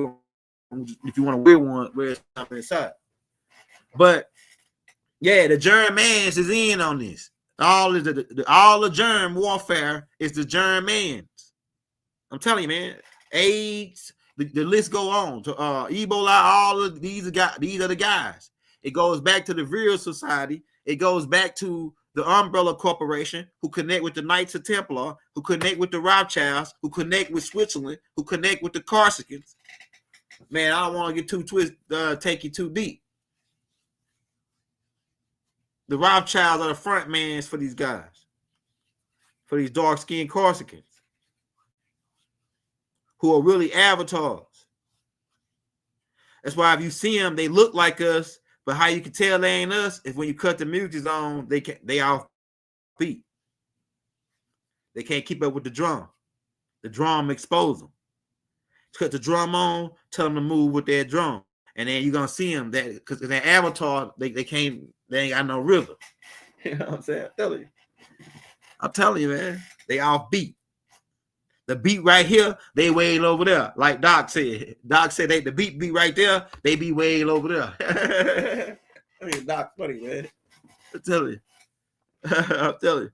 If you want to wear something inside. But yeah, the Germans is in on this. All the germ warfare is the Germans. I'm telling you, man. AIDS, the list go on to Ebola. All of these are the guys. It goes back to the Viral Society. It goes back to the Umbrella Corporation, who connect with the Knights of Templar, who connect with the Rothschilds, who connect with Switzerland, who connect with the Corsicans. Man, I don't want to get too twisted, take you too deep. The Rothschilds are the front mans for these guys, for these dark-skinned Corsicans, who are really avatars. That's why if you see them, they look like us, but how you can tell they ain't us is when you cut the music on, they off beat. They can't keep up with the drum. The drum expose them. Cut the drum on, tell them to move with their drum. And then you're gonna see them that because their avatar, they ain't got no rhythm. You know what I'm saying? I'm telling you, man, they off beat. The beat right here, they way over there. Like Doc said. Doc said the beat be right there, they be way over there. I mean, Doc funny, man. I'm telling you.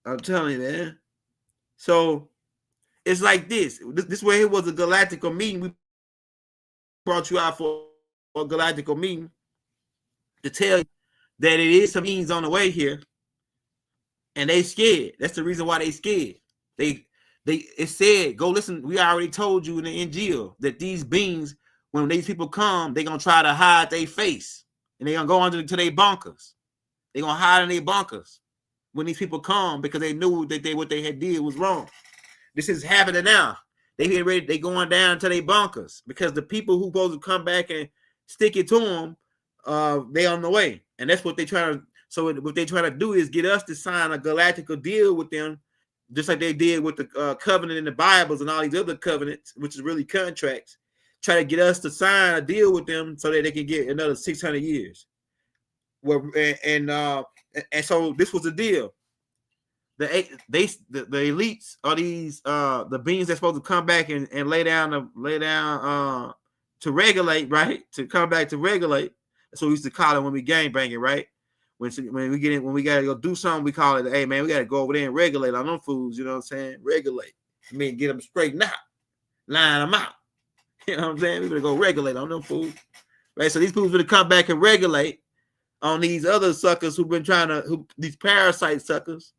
I'm telling you, man. So it's like this. This way it was a Galactic Meeting. We brought you out for a Galactic Meeting to tell you that it is some means on the way here, and they scared. That's the reason why they scared. It said, go listen. We already told you in the NGL that these beings, when these people come, they're gonna try to hide their face, and they're gonna go into their bunkers. They're gonna hide in their bunkers when these people come, because they knew that what they had did was wrong. This is happening now. They getting ready. They going down to their bunkers because the people who supposed to come back and stick it to them, they on the way, and that's what they try to. So what they try to do is get us to sign a galactical deal with them, just like they did with the covenant in the Bibles and all these other covenants, which is really contracts. Try to get us to sign a deal with them so that they can get another 600 years. And so this was the deal. The elites are these the beings that's supposed to come back and lay down to regulate, right? To come back to regulate. That's what we used to call it when we gang banging, right? When we gotta go do something, we call it, hey man, we gotta go over there and regulate on them fools. You know what I'm saying? Regulate. I mean, get them straightened out, line them out. You know what I'm saying? We better go regulate on them fools, right? So these fools gonna come back and regulate on these other suckers who've been these parasite suckers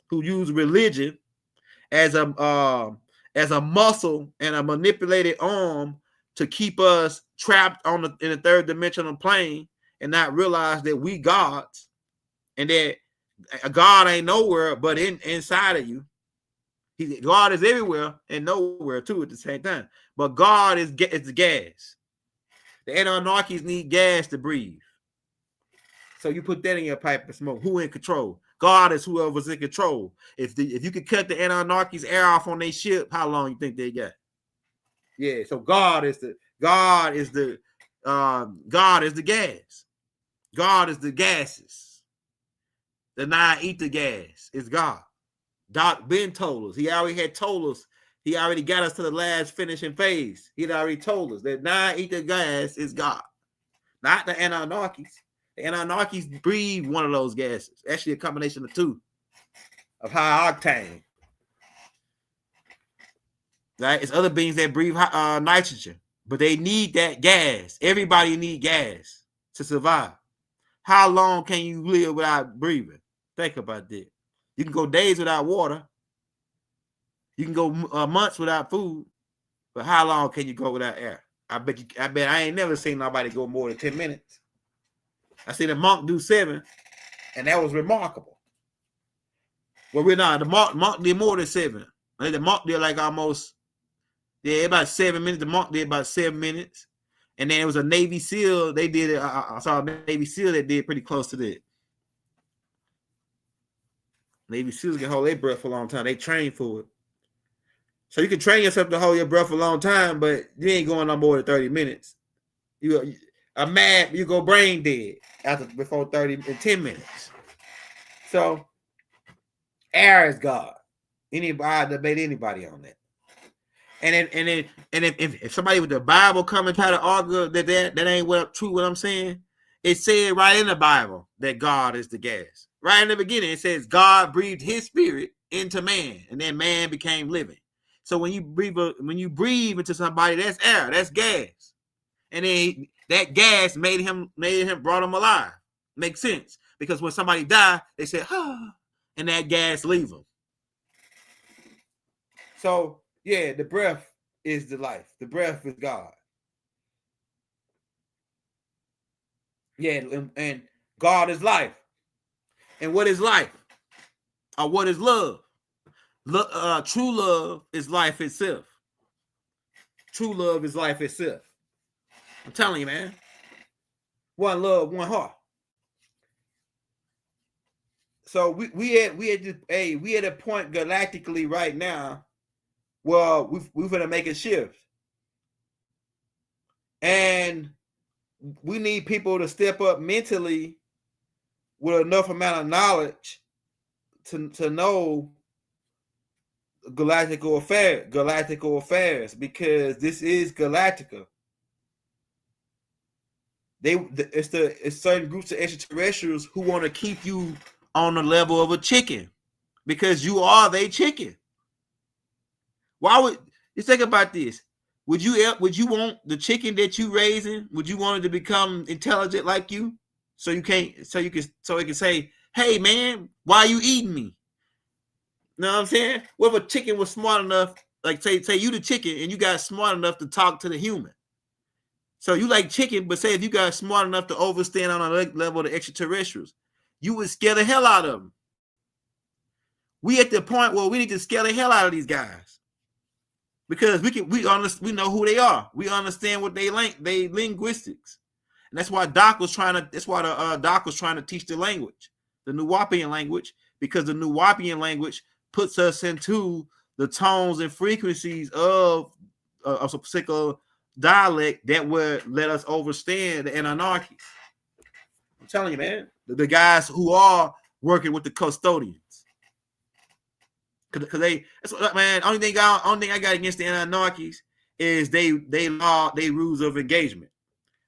who use religion as a muscle and a manipulated arm to keep us trapped in the third dimensional plane and not realize that we gods and that God ain't nowhere but inside of you. God is everywhere and nowhere too at the same time. But God is the gas. The anarchies need gas to breathe. So you put that in your pipe and smoke. Who in control? God is whoever's in control. If you could cut the anarchies air off on their ship, how long you think they got? Yeah, so God is the gas. God is the gases. The non-ether gas is God. Doc Ben told us. He already had told us. He already got us to the last finishing phase. He'd already told us that non-ether gas is God, not the anarchies. The anarchies breathe one of those gases. Actually, a combination of two, of high octane. Right? It's other beings that breathe nitrogen, but they need that gas. Everybody needs gas to survive. How long can you live without breathing? Think about that. You can go days without water. You can go months without food, but how long can you go without air? I bet I ain't never seen nobody go more than 10 minutes. I seen a monk do 7, and that was remarkable. Well, we're not. The monk did more than 7. The monk did like almost, about 7 minutes. The monk did about 7 minutes. And then it was a Navy SEAL. They did it. I saw a Navy SEAL that did pretty close to that. Navy SEALs can hold their breath for a long time. They train for it. So you can train yourself to hold your breath for a long time, but you ain't going no more than 30 minutes. You go brain dead before 10 minutes. So air is God. Anybody debate anybody on that. And if somebody with the Bible come and try to argue that ain't true what I'm saying, it said right in the Bible that God is the gas. Right in the beginning, it says God breathed his spirit into man, and then man became living. So when you breathe into somebody, that's air, that's gas. And then that gas brought him alive. Makes sense. Because when somebody died, they said, and that gas leave them. So yeah, the breath is the life. The breath is God. Yeah, and God is life. And what is life? Or what is love? True love is life itself. True love is life itself. I'm telling you, man. One love, one heart. So we at a point galactically right now. Well, we're gonna make a shift, and we need people to step up mentally with enough amount of knowledge to know galactical affairs, because this is Galactica. It's certain groups of extraterrestrials who want to keep you on the level of a chicken, because you are they chicken. Why would you think about this? Would you want the chicken that you raising? Would you want it to become intelligent like you? So it can say, "Hey man, why are you eating me?" You know what I'm saying? What if a chicken was smart enough, like say you the chicken and you got smart enough to talk to the human? So you like chicken, but say if you got smart enough to overstand on a level of the extraterrestrials, you would scare the hell out of them. We at the point where we need to scare the hell out of these guys. Because we know who they are. We understand what they linguistics. And that's why Doc was trying to teach the language, the Nuwapian language, because the Nuwapian language puts us into the tones and frequencies of a particular dialect that would let us understand the anarchies. I'm telling you, man, the guys who are working with the custodians. Because only thing I got against the anarchies is they rules of engagement.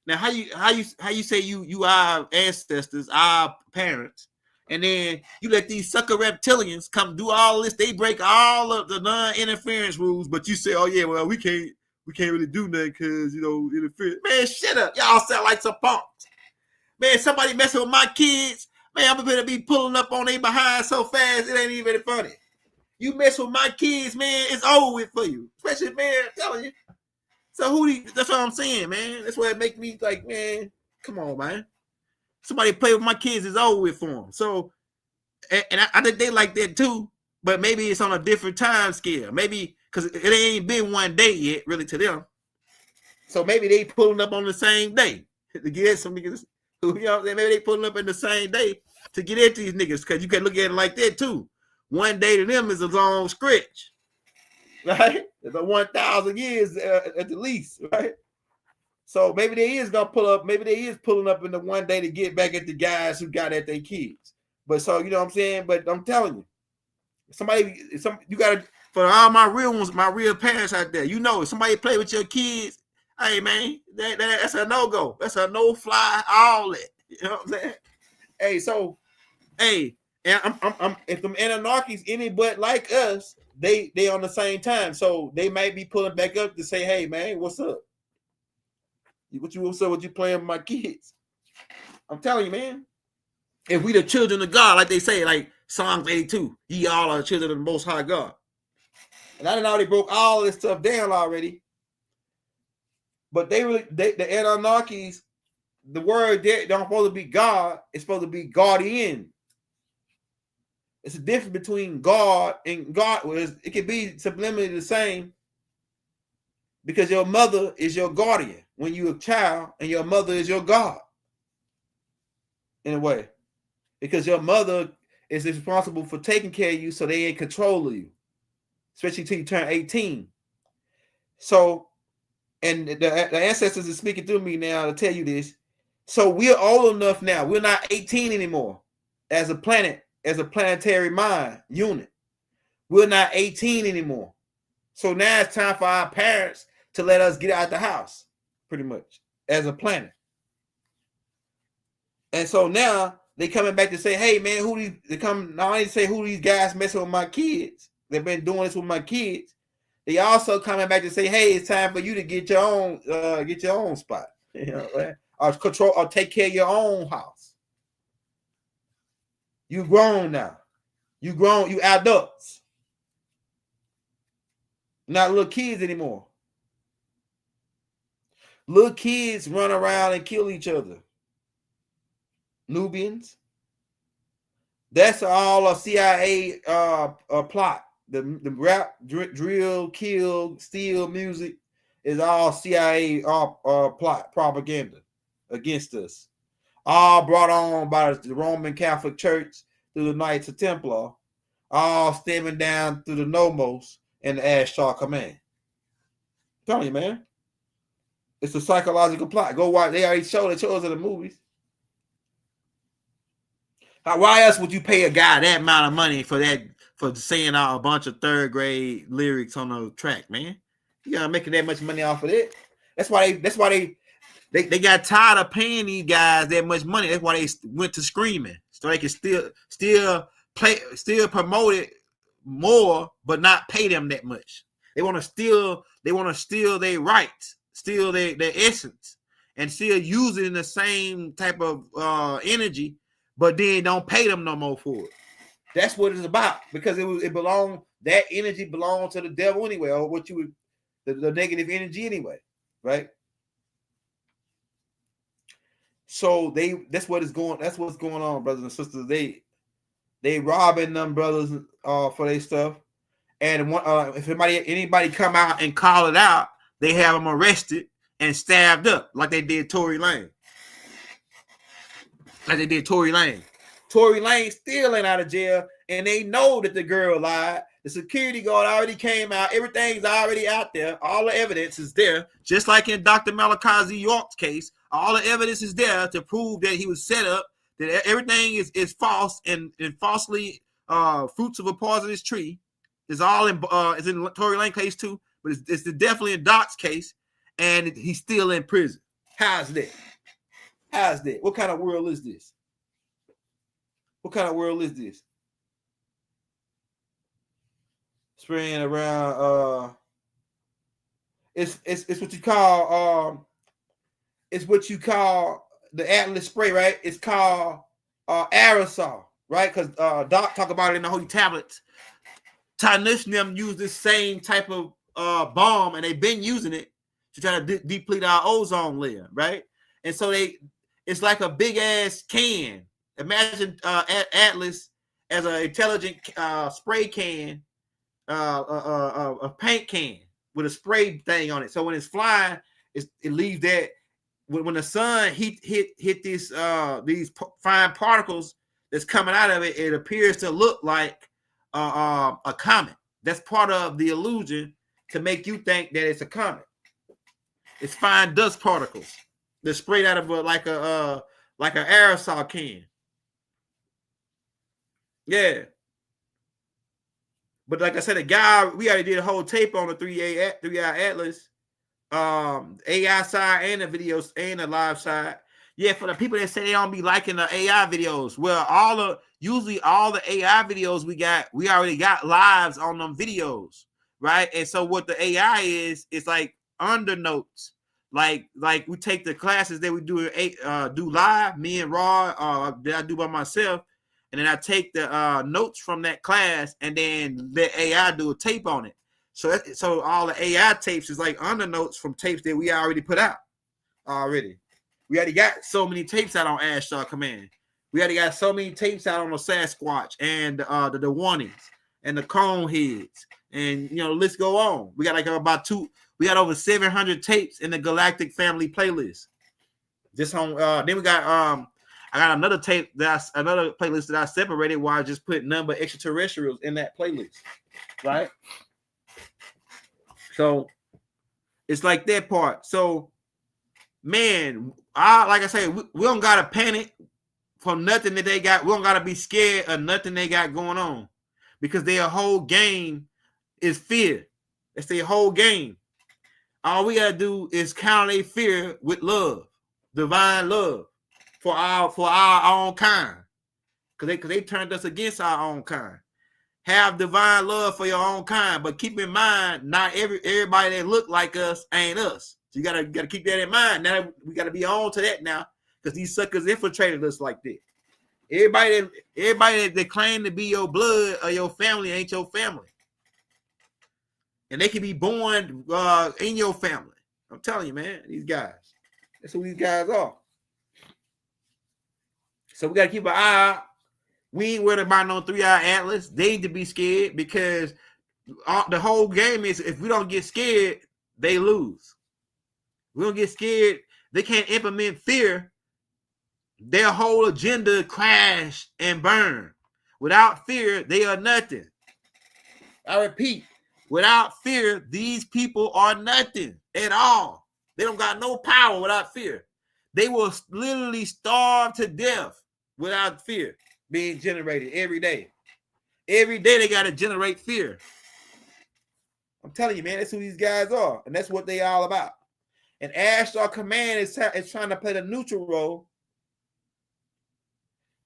Now, how you say you our ancestors, our parents, and then you let these sucker reptilians come do all this? They break all of the non-interference rules, but you say, "Oh yeah, well we can't really do nothing because interference." Man, shut up! Y'all sound like some punks. Man, somebody messing with my kids, man, I'm gonna be pulling up on they behind so fast it ain't even funny. You mess with my kids, man, it's over with for you. Especially, man, I'm telling you. So that's what I'm saying, man. That's what it make me like, man, come on, man. Somebody play with my kids, it's over with for them. So, and I think they like that too, but maybe it's on a different time scale. Maybe because it ain't been one day yet, really, to them. So maybe they pulling up on the same day to get some niggas who, you know, maybe they pulling up in the same day to get into these niggas, because you can look at it like that too. One day to them is a long stretch, right? It's a 1,000 years at the least, right? So maybe they is gonna pull up. Maybe they is pulling up in the one day to get back at the guys who got at their kids. But so you know what I'm saying. But I'm telling you, you gotta, for all my real ones, my real parents out there. You know, if somebody play with your kids, hey man, that's a no go. That's a no fly. All that. You know what I'm saying? Hey, so hey, and I'm if them anarchies any but like us, they on the same time. So they might be pulling back up to say, hey man, what's up? What's up with you playing with my kids? I'm telling you, man. If we the children of God, like they say, like Psalms 82, ye all are children of the Most High God. And I done already broke all this stuff down already. But the anarchies, the word there don't supposed to be God, it's supposed to be guardian. It's a difference between God and God. It can be subliminally the same, because your mother is your guardian when you're a child, and your mother is your God in a way, because your mother is responsible for taking care of you, so they in control of you, especially until you turn 18. So, and the ancestors are speaking through me now to tell you this. So we're old enough now. We're not 18 anymore as a planet, as a planetary mind unit. We're not 18 anymore. So now it's time for our parents to let us get out the house, pretty much, as a planet. And so now they coming back to say, hey man, they come not only say who these guys messing with my kids, they've been doing this with my kids. They also coming back to say, hey, it's time for you to get your own spot, you know, right? Or control or take care of your own house. You grown now. You grown, you adults. Not little kids anymore. Little kids run around and kill each other. Nubians. That's all a CIA plot. The rap, drill, kill, steal music is all CIA plot, propaganda against us. All brought on by the Roman Catholic Church through the Knights of Templar, all stemming down through the Nomads and the Ashtar Command. I'm telling you, man. It's a psychological plot. Go watch. They already showed it to us in the movies. Now, why else would you pay a guy that amount of money for saying a bunch of third grade lyrics on a track, man? You gotta make that much money off of it. That's why they got tired of paying these guys that much money. That's why they went to screaming, so they can still promote it more, but not pay them that much. They want to steal their rights, steal their essence, and still use it in the same type of energy, but then don't pay them no more for it. That's what it's about, because that energy belonged to the devil anyway, or the negative energy anyway, right? So that's what's going on, brothers and sisters. They robbing them brothers for their stuff, and if anybody come out and call it out, they have them arrested and stabbed up like they did Tory Lane. Tory Lane still ain't out of jail, and they know that the girl lied. The security guard already came out. Everything's already out there. All the evidence is there. Just like in Dr. Malachi Z. York's case, all the evidence is there to prove that he was set up, that everything is false and falsely fruits of a poisonous tree. It's all in Tory Lane case too, but it's definitely in Doc's case, and he's still in prison. How's that? What kind of world is this? Spraying around. It's what you call the Atlas spray, right? It's called aerosol, right? Because Doc talk about it in the Holy Tablets. Tanishnim use this same type of bomb, and they've been using it to try to deplete our ozone layer, right? And so it's like a big ass can. Imagine Atlas as an intelligent spray can, a paint can with a spray thing on it. So when it's flying, it leaves that when the sun hit these fine particles that's coming out of it, it appears to look like a comet. That's part of the illusion to make you think that it's a comet. It's fine dust particles that sprayed out of like an aerosol can. Yeah. But like I said, we already did a whole tape on the 3-Eye Atlas, AI side and the videos and the live side. Yeah, for the people that say they don't be liking the AI videos, well, usually all the AI videos we already got lives on them videos, right? And so what the AI is like under notes, like we take the classes that we do live, me and Raw, that I do by myself. And then I take the notes from that class and then let AI do a tape on it. So all the AI tapes is like under notes from tapes that we already put out already. We already got so many tapes out on Ashtar Command. We already got so many tapes out on the Sasquatch and the warnings and the cone heads. And, let's go on. We got we got over 700 tapes in the Galactic Family playlist. Just on, then we got, I got another tape another playlist that I separated where I just put none but extraterrestrials in that playlist, right? So it's like that part. So, man, like I say, we don't gotta panic from nothing that they got. We don't gotta be scared of nothing they got going on, because their whole game is fear. That's their whole game. All we gotta do is counter their fear with love, divine love. For our own kind, because they turned us against our own kind. Have divine love for your own kind, but keep in mind, not everybody that look like us ain't us. So you gotta keep that in mind. Now we gotta be on to that now, because these suckers infiltrated us like that. Everybody that claim to be your blood or your family ain't your family, and they can be born in your family. I'm telling you, man, these guys. That's who these guys are. So we got to keep an eye out. We ain't worried about no 3-Eye Atlas. They need to be scared, because the whole game is, if we don't get scared, they lose. We don't get scared. They can't implement fear. Their whole agenda crash and burn. Without fear, they are nothing. I repeat, without fear, these people are nothing at all. They don't got no power without fear. They will literally starve to death without fear being generated every day. Every day they got to generate fear. I'm telling you, man, that's who these guys are, and that's what they all about. And Ashtar Command is trying to play the neutral role.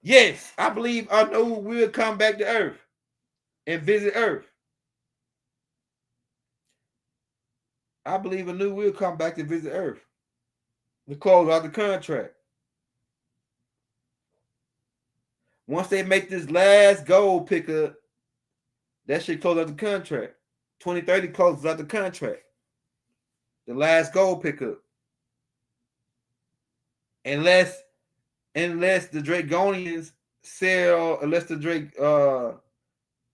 Yes, I believe Anu will come back to Earth and visit Earth. I believe Anu will come back to visit Earth to close out the contract. Once they make this last gold pickup, that should close out the contract. 2030 closes out the contract. The last gold pickup. Unless the Dragonians sell, unless the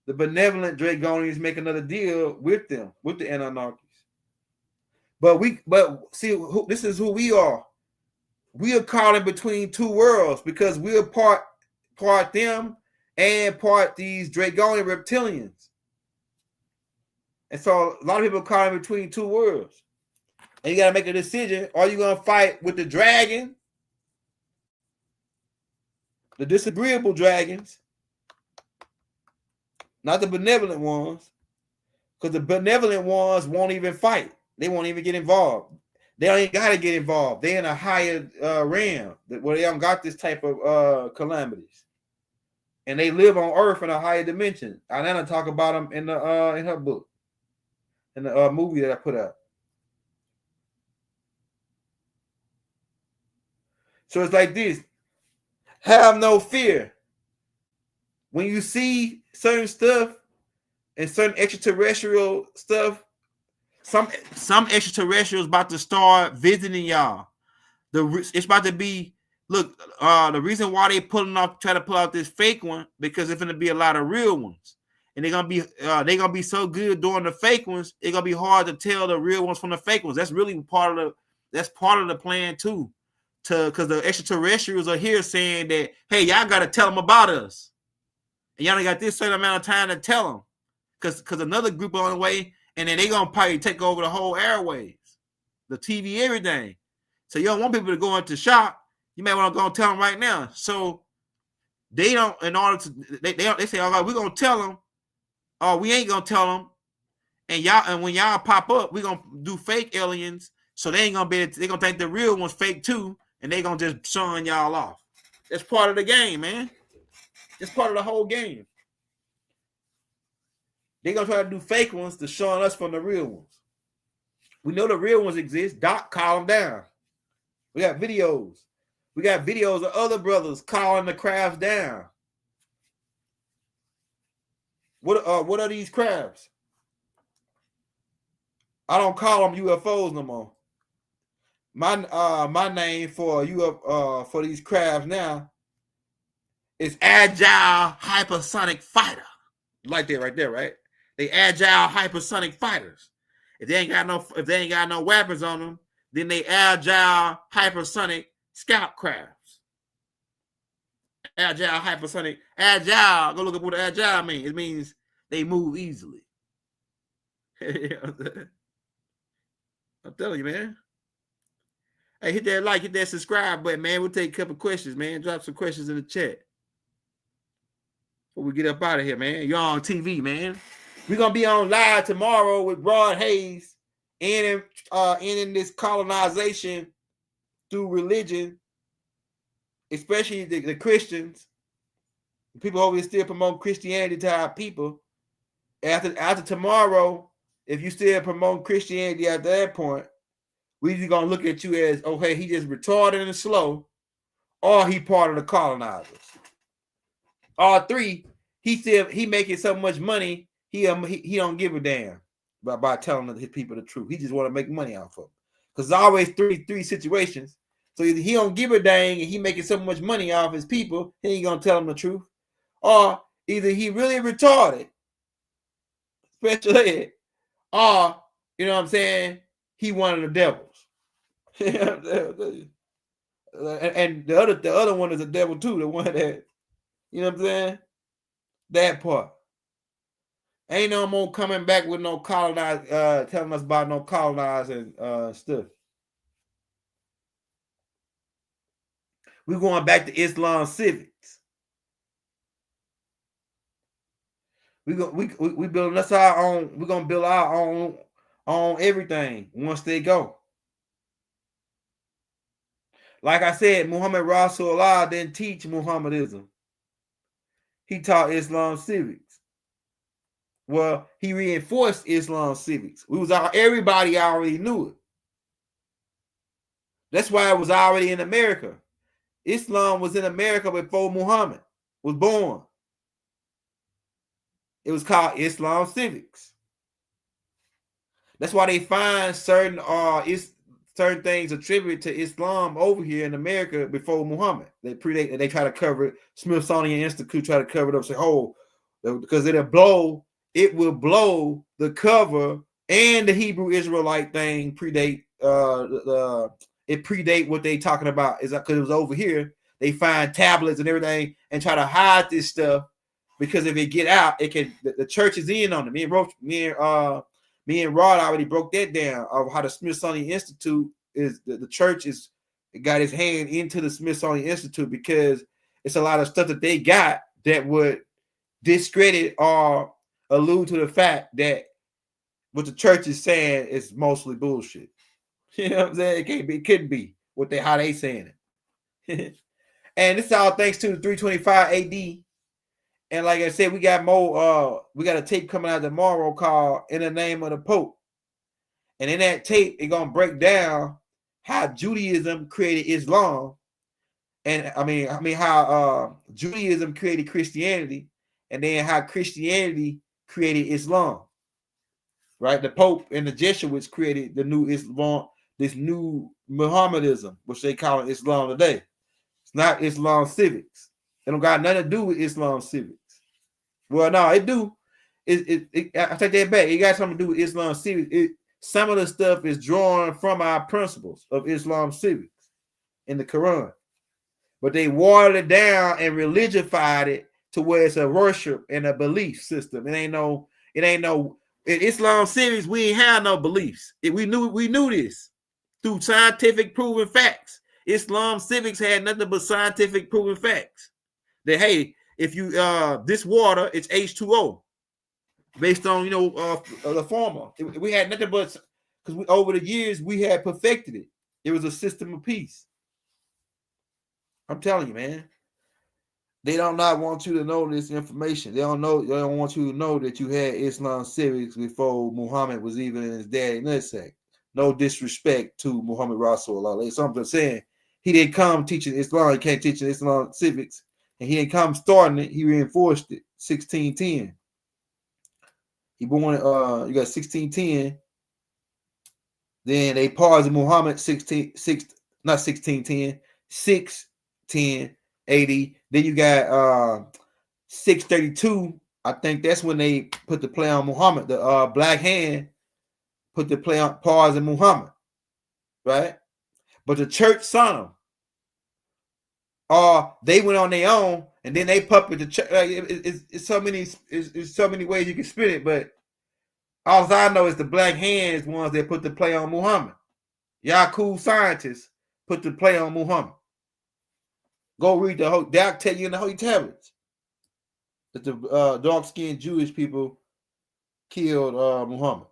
benevolent Dragonians make another deal with them, with the Anarchies. But see, this is who we are. We are caught in between two worlds, because we are part them and part these Dragonian reptilians. And so a lot of people are caught in between two worlds. And you got to make a decision. Are you going to fight with the dragon, the disagreeable dragons, not the benevolent ones? Because the benevolent ones won't even fight. They won't even get involved. They don't even got to get involved. They're in a higher realm where they don't got this type of calamities. And they live on Earth in a higher dimension. Alana talk about them in her book, in the movie that I put out. So it's like this. Have no fear. When you see certain stuff and certain extraterrestrial stuff, some extraterrestrials about to start visiting y'all. It's about to be, look, the reason why they try to pull out this fake one, because there's going to be a lot of real ones. And they're gonna be so good doing the fake ones, it's gonna be hard to tell the real ones from the fake ones. That's really part of That's part of the plan too. Because the extraterrestrials are here saying that, hey, y'all got to tell them about us. And y'all only got this certain amount of time to tell them. Because another group on the way, and then they going to probably take over the whole airways, the TV, everything. So you don't want people to go into shock. You may want to go and tell them right now. So they don't, in order to, they say, all right, we're going to tell them, or we ain't going to tell them. And when y'all pop up, we're going to do fake aliens. So they ain't going to be, they're going to think the real one's fake too. And they going to just shun y'all off. That's part of the game, man. It's part of the whole game. They're going to try to do fake ones to shun us from the real ones. We know the real ones exist. Doc, call them down. We got videos. We got videos of other brothers calling the crabs down. What are these crabs? I don't call them UFOs no more. My name for these crabs now is agile hypersonic fighter. Like that right there, right? They agile hypersonic fighters. If they ain't got no weapons on them, then they agile hypersonic scout crabs. Agile hypersonic agile. Go look up what agile means. It means they move easily. I'm telling you, man. Hey, hit that like, hit that subscribe button, man. We'll take a couple questions, man. Drop some questions in the chat before we get up out of here, man. You're on TV, man. We're gonna be on live tomorrow with Rod Hayes, ending this colonization through religion, especially the Christians. People over here still promote Christianity to our people. After tomorrow, if you still promote Christianity at that point, we either gonna look at you as, oh hey, he just retarded and slow, or he part of the colonizers. All three, he making so much money, he don't give a damn by telling his people the truth. He just want to make money off of them. Because there's always three situations. So either he don't give a dang and he making so much money off his people, he ain't gonna tell them the truth, or either he really retarded, special ed, or you know what I'm saying, he one of the devils. And the other one is a devil too. The one that, you know what I'm saying? That part. Ain't no more coming back with no colonize, telling us about no colonizing stuff. We're going back to Islam civics. We building us our own. We're gonna build our own everything once they go. Like I said, Muhammad Rasulullah didn't teach Muhammadism. He taught Islam civics. Well, he reinforced Islam civics. Everybody already knew it. That's why it was already in America. Islam was in America before Muhammad was born. It was called Islam civics. That's why they find certain things attributed to Islam over here in America before Muhammad. They predate and they try to cover it. Smithsonian Institute try to cover it up, say, oh, because it will blow the cover, and the Hebrew Israelite thing predate it predate what they talking about. Is that because it was over here? They find tablets and everything and try to hide this stuff, because if it get out, it can, the church is in on it. Me and Rod already broke that down of how the Smithsonian Institute is, the church is got his hand into the Smithsonian Institute, because it's a lot of stuff that they got that would discredit or allude to the fact that what the church is saying is mostly bullshit. You know what I'm saying? It couldn't be how they saying it. And this is all thanks to the 325 AD. And like I said, we got more. We got a tape coming out tomorrow called "In the Name of the Pope," and in that tape, it's gonna break down how Judaism created Islam, and I mean how Judaism created Christianity, and then how Christianity created Islam. Right, the Pope and the Jesuits created the new Islam, this new Mohammedism, which they call it Islam today. It's not Islam civics. It don't got nothing to do with Islam civics. Well, no, it do. I take that back. It got something to do with Islam civics. some of the stuff is drawn from our principles of Islam civics in the Quran, but they watered it down and religified it to where it's a worship and a belief system. In Islam civics, we ain't have no beliefs. We knew this through scientific proven facts. Islam civics had nothing but scientific proven facts. That hey, if you this water, it's H2O, based on the formula. We had nothing but because over the years we had perfected it. It was a system of peace. I'm telling you, man. They don't not want you to know this information. They don't want you to know that you had Islam civics before Muhammad was even in his daddy nutsack. No disrespect to Muhammad Rasulullah. Something saying he didn't come teaching Islam. He can't teach Islam civics, and he didn't come starting it. He reinforced it. 1610. He born. You got 1610. Then they paused Muhammad 610 AD. Then you got 632. I think that's when they put the play on Muhammad. The Black Hand put the play on pause in Muhammad, right? But the church son them. They went on their own, and then they puppet the church. It's so many ways you can spin it, but all I know is the Black Hands ones that put the play on Muhammad. Y'all cool scientists put the play on Muhammad. Go read the whole. They'll tell you in the Holy Tablets that the dark-skinned Jewish people killed Muhammad.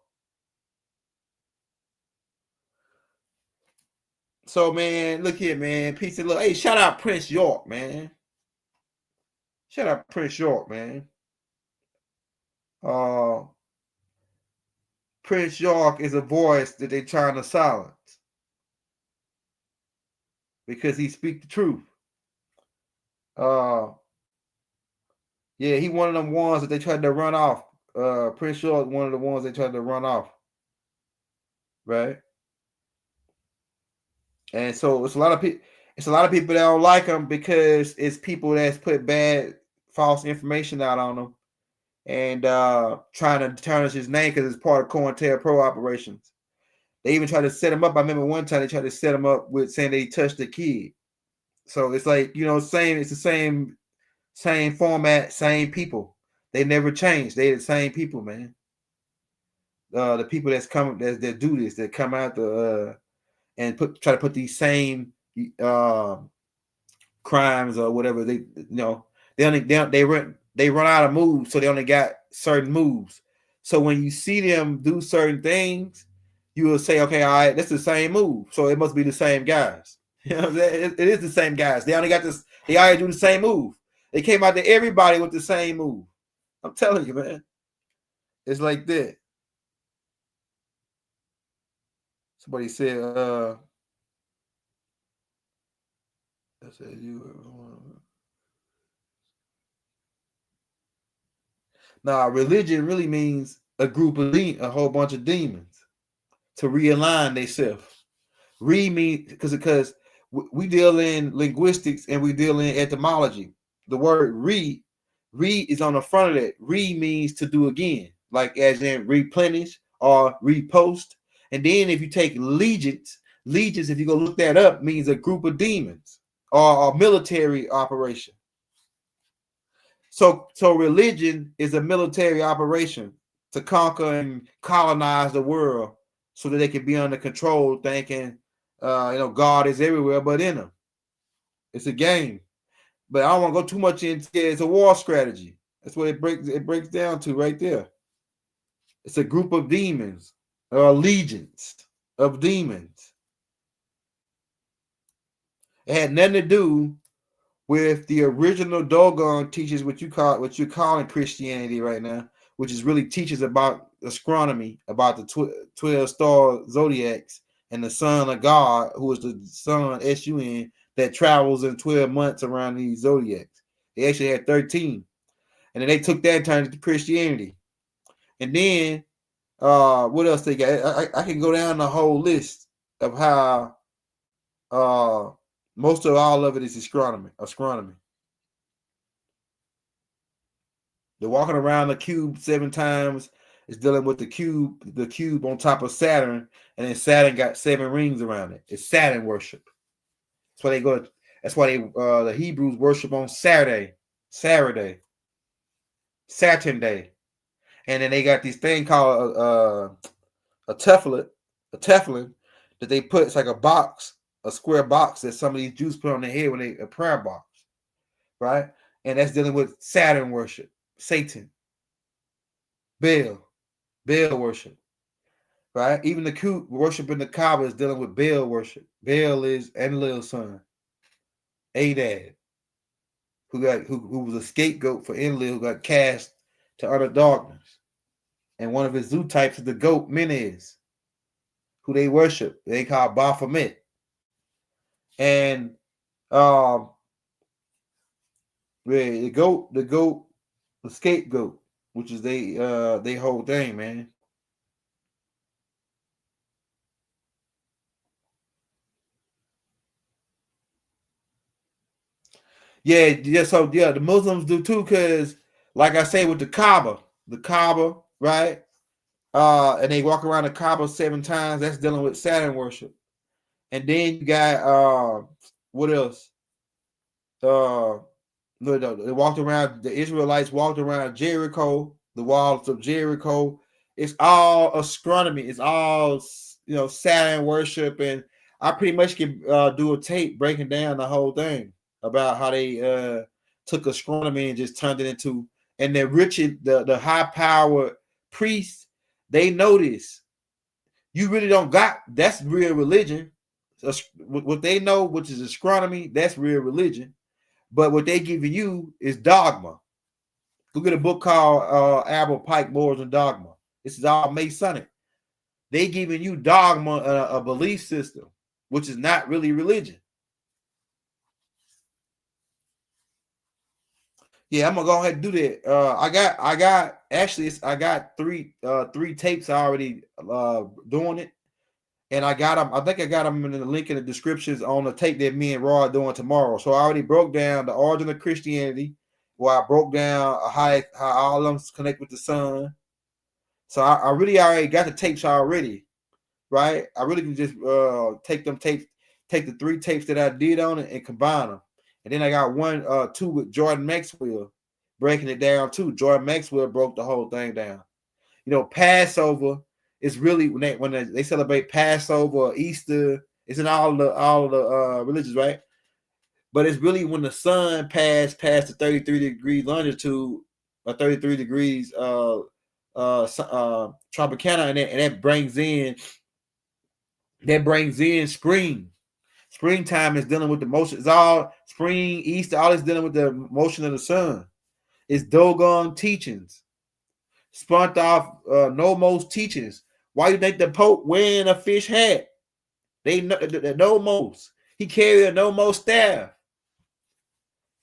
So, man, look here, man. Peace and love. Hey, shout out Prince York, man. Shout out Prince York, man. Prince York is a voice that they're trying to silence because he speaks the truth. Yeah, he one of them ones that they tried to run off. Prince York, one of the ones they tried to run off. Right? And so it's a lot of people. It's a lot of people that don't like him because it's people that's put bad, false information out on him, and trying to tarnish his name because it's part of COINTELPRO operations. They even tried to set him up. I remember one time they tried to set him up with saying that he touched a kid. So it's like same. It's the same format, same people. They never changed. They the same people, man. The people that's coming that do this, that come out and try to put these same crimes or whatever they run out of moves, so they only got certain moves. So when you see them do certain things, you will say, okay, all right, that's the same move, so it must be the same guys. You know what I'm saying? It is the same guys. They only got this. They already do the same move. They came out to everybody with the same move. I'm telling you, man. It's like that. Somebody said, I said Now, religion really means a group of a whole bunch of demons to realign themselves. Means because we deal in linguistics and we deal in etymology. The word re is on the front of that. Re means to do again, like as in replenish or repost. And then if you take legions, if you go look that up, means a group of demons or a military operation. So religion is a military operation to conquer and colonize the world so that they can be under control, thinking God is everywhere but in them. It's a game. But I don't want to go too much into it. It's a war strategy. That's what it breaks down to right there. It's a group of demons or legions of demons. It had nothing to do with the original Dogon teaches what you're calling Christianity right now, which is really teaches about astronomy, about the 12 star zodiacs and the Son of God, who is the Sun, S-U-N, that travels in 12 months around these zodiacs. They actually had 13. And then they took that and turned it to Christianity. And then what else they got? I can go down the whole list of how most of all of it is astronomy. They're walking around the cube 7 times. It's dealing with the cube on top of Saturn, and then Saturn got 7 rings around it. It's Saturn worship. That's why they go. That's why they the Hebrews worship on Saturday, Saturn Day, and then they got this thing called a tefillin that they put. It's like a box, a square box that some of these Jews put on their head when they a prayer box, right? And that's dealing with Saturn worship, Satan, Baal worship, right? Even the cute worship in the Kaaba is dealing with Baal worship. Baal is Enlil's son, Adad, who was a scapegoat for Enlil, who got cast to utter darkness. And one of his zoo types is the goat Menez, who they worship. They call Baphomet. And the scapegoat, which is they whole thing, man. Yeah, so yeah, the Muslims do too, because like I say with the Kaaba, right? And they walk around the Kaaba 7 times, that's dealing with Saturn worship. And then you got what else? They walked around, the Israelites walked around Jericho, the walls of Jericho. It's all astronomy, it's all Saturn worship, and I pretty much can do a tape breaking down the whole thing about how they took astronomy and just turned it into, and the high-powered priests, they notice you really don't got, that's real religion. What they know, which is astronomy, that's real religion. But what they giving you is dogma. Go get a book called Albert Pike, Morals and Dogma. This is all Masonic. They giving you dogma, a belief system, which is not really religion. Yeah, I'm gonna go ahead and do that. I got three tapes already doing it, and I got them. I think I got them in the link in the descriptions on the tape that me and Raw are doing tomorrow. So I already broke down the origin of Christianity, where I broke down how all of them connect with the sun. So I really already got the tapes already, right? I really can just take the 3 tapes that I did on it and combine them. And then I got 2 with Jordan Maxwell breaking it down too. Jordan Maxwell broke the whole thing down. Passover is really when they celebrate Passover or Easter. It's in all the religions, right? But it's really when the sun passed past the 33 degrees longitude or 33 degrees Tropicana, and that brings in spring. Springtime is dealing with the motion. It's all spring, Easter, all is dealing with the motion of the sun. It's Dogon teachings. Spun off Nomos teachings. Why you think the Pope wearing a fish hat? They know the Nomos. He carried a Nomos staff.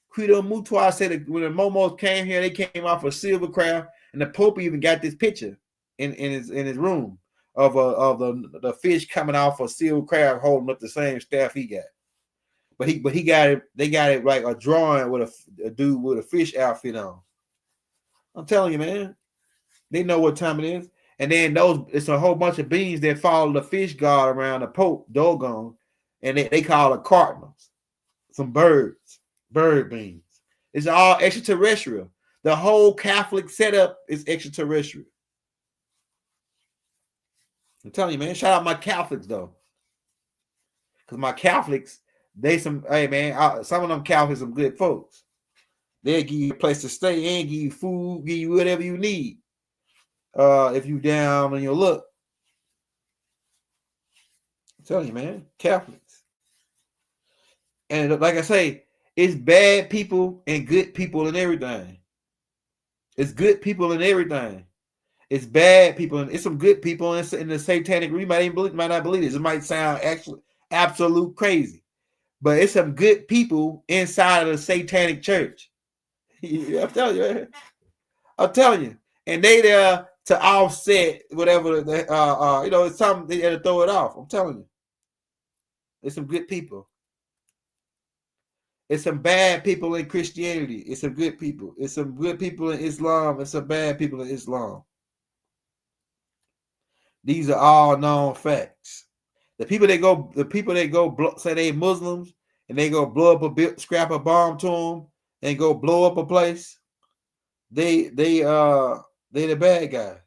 Credo Mutwa said that when the Momos came here, they came off a silver craft, and the Pope even got this picture in his room of the fish coming off a silver craft holding up the same staff he got. But he got it. They got it like a drawing with a dude with a fish outfit on. I'm telling you, man. They know what time it is. And then it's a whole bunch of beings that follow the fish god around the Pope, Dogon, and they call it cardinals. Some bird beings. It's all extraterrestrial. The whole Catholic setup is extraterrestrial. I'm telling you, man. Shout out my Catholics though, because my Catholics, some of them Catholics, some good folks. They'll give you a place to stay and give you food, give you whatever you need. If you down on your luck. I'm telling you, man, Catholics. And like I say, it's bad people and good people and everything. It's good people and everything. It's bad people and it's some good people in the satanic. We might not believe this. It might sound actually absolute crazy, but it's some good people inside of the satanic church. I'm telling you, man. I'm telling you, and they there to offset whatever it's something they had to throw it off. I'm telling you, it's some good people. It's some bad people in Christianity. It's some good people. It's some good people in Islam. It's some bad people in Islam. These are all known facts. The people that go say they Muslims and they go blow up scrap a bomb to them and go blow up a place. They the bad guys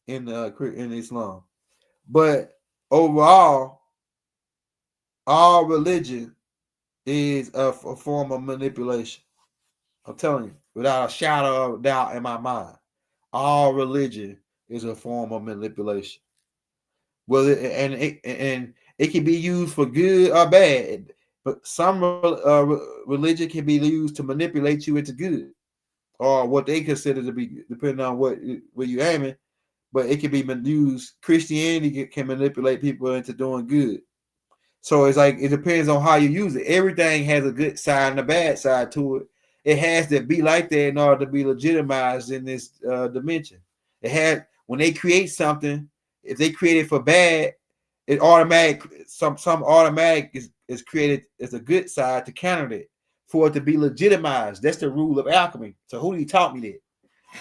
in Islam. But overall, all religion is a form of manipulation. I'm telling you, without a shadow of doubt in my mind, all religion is a form of manipulation. Well, and it can be used for good or bad, but some religion can be used to manipulate you into good, or what they consider to be, depending on where you're aiming. But it can be used. Christianity can manipulate people into doing good. So it's like it depends on how you use it. Everything has a good side and a bad side to it. It has to be like that in order to be legitimized in this dimension. It had when they create something, if they create it for bad, it automatic some automatic is created as a good side to counter it for it to be legitimized. That's the rule of alchemy. So Tahuti taught me that.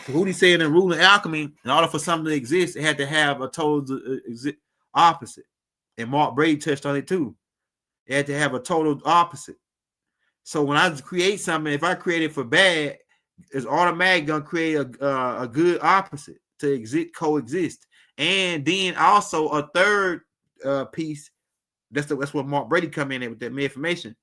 Tahuti said in the rule of alchemy, in order for something to exist, it had to have a total opposite. And Mark Brady touched on it too. It had to have a total opposite. So when I create something, if I create it for bad, it's automatically gonna create a good opposite to coexist. And then also a third piece. That's what Mark Brady come in with that information.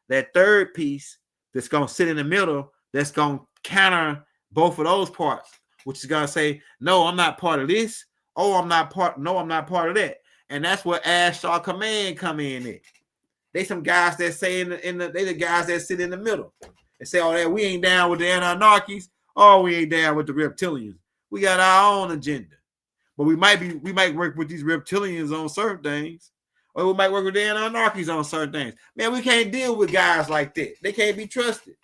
That third piece that's gonna sit in the middle, that's gonna counter both of those parts, which is gonna say, no, I'm not part of this. Oh, I'm not part of that. And that's what Ashtar Command come in at. They some guys that say they the guys that sit in the middle and say, oh, that we ain't down with the anarchies. Oh, we ain't down with the reptilians. We got our own agenda. But we might work with these reptilians on certain things, or we might work with the anarchies on certain things. Man, we can't deal with guys like that. They can't be trusted.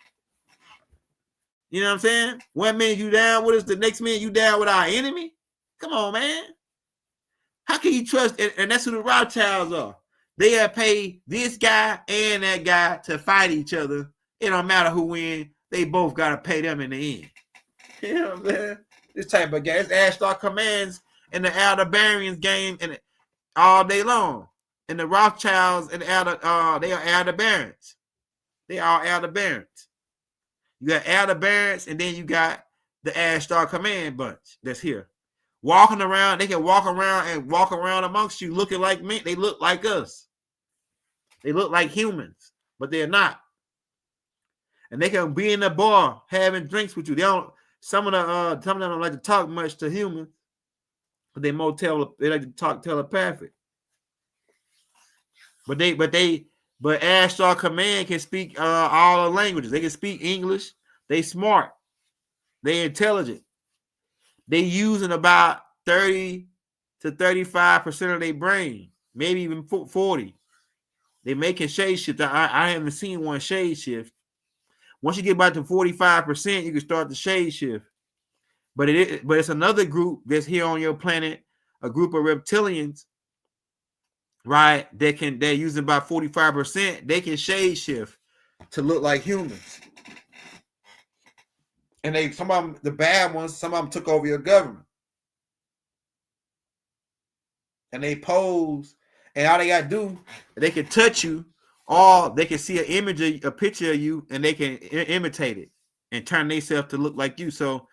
You know what I'm saying? 1 minute you down with us, the next minute you down with our enemy. Come on, man. How can you trust? And that's who the Rothschilds are. They have paid this guy and that guy to fight each other. It don't matter who wins. They both got to pay them in the end. You know what I'm saying? This type of guy. It's Ashtar Commands and the Aldebarians game and all day long. And the Rothschilds and they are Aldebarans. They are Aldebarans. You got Aldebarans and then you got the Ashtar Command bunch that's here. Walking around, they can walk around amongst you looking like me. They look like us. They look like humans, but they're not. And they can be in the bar having drinks with you. They don't. Some of them don't like to talk much to humans, but they like to talk telepathic. But Ashtar Command can speak all the languages. They can speak English. They smart. They intelligent. They using about 30 to 35% of their brain, maybe even 40. They making shade shift. I haven't seen one shade shift. Once you get about to 45%, you can start the shade shift. But it's another group that's here on your planet, a group of reptilians, right? They're using about 45%. They can shade shift to look like humans. And some of them, the bad ones, some of them took over your government. And they pose, and all they got to do, they can touch you, or they can see an image, a picture of you, and they can imitate it and turn themselves to look like you. So,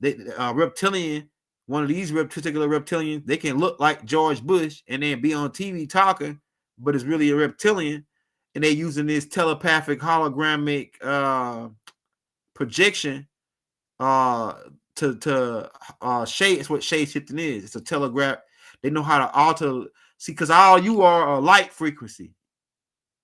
reptilian, one of these particular reptilians, they can look like George Bush and then be on TV talking, but it's really a reptilian, and they're using this telepathic hologramic projection to shade. It's what shade shifting is. It's a telegraph. They know how to alter. See, because all you are a light frequency.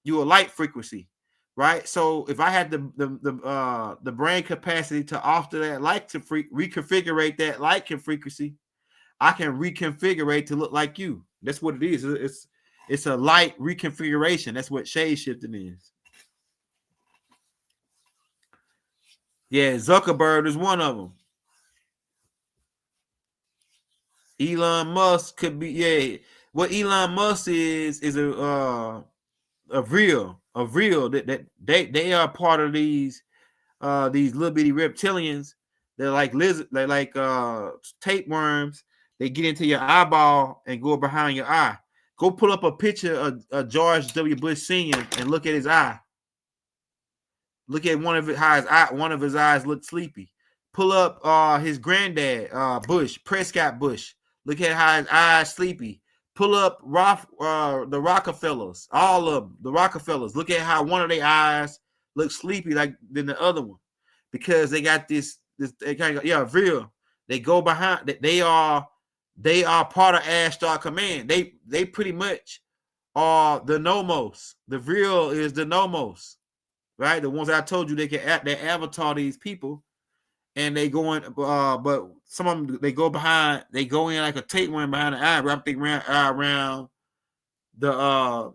You're a light frequency, right? So if I had the brain capacity to alter that light to reconfigure that light frequency, I can reconfigure to look like you. That's what it is. It's a light reconfiguration. That's what shade shifting is. Yeah, Zuckerberg is one of them. Elon Musk could be, yeah. What Elon Musk is a real that they are part of these little bitty reptilians. They're like lizard, they're like tapeworms They get into your eyeball and go behind your eye. Go pull up a picture of George W. Bush Sr. and look at his eye. Look at one of his eyes look sleepy. Pull up his granddad, Bush, Prescott Bush. Look at how his eyes sleepy. Pull up the Rockefellers, all of them, the Rockefellers. Look at how one of their eyes looks sleepy like than the other one, because they got this they kind of real. They go behind. They are part of Ashtar Command. They pretty much are the Nomos. The real is the Nomos, right? The ones I told you they avatar these people, and they go in. But some of them they go in like a tapeworm behind the eye, wrap the around the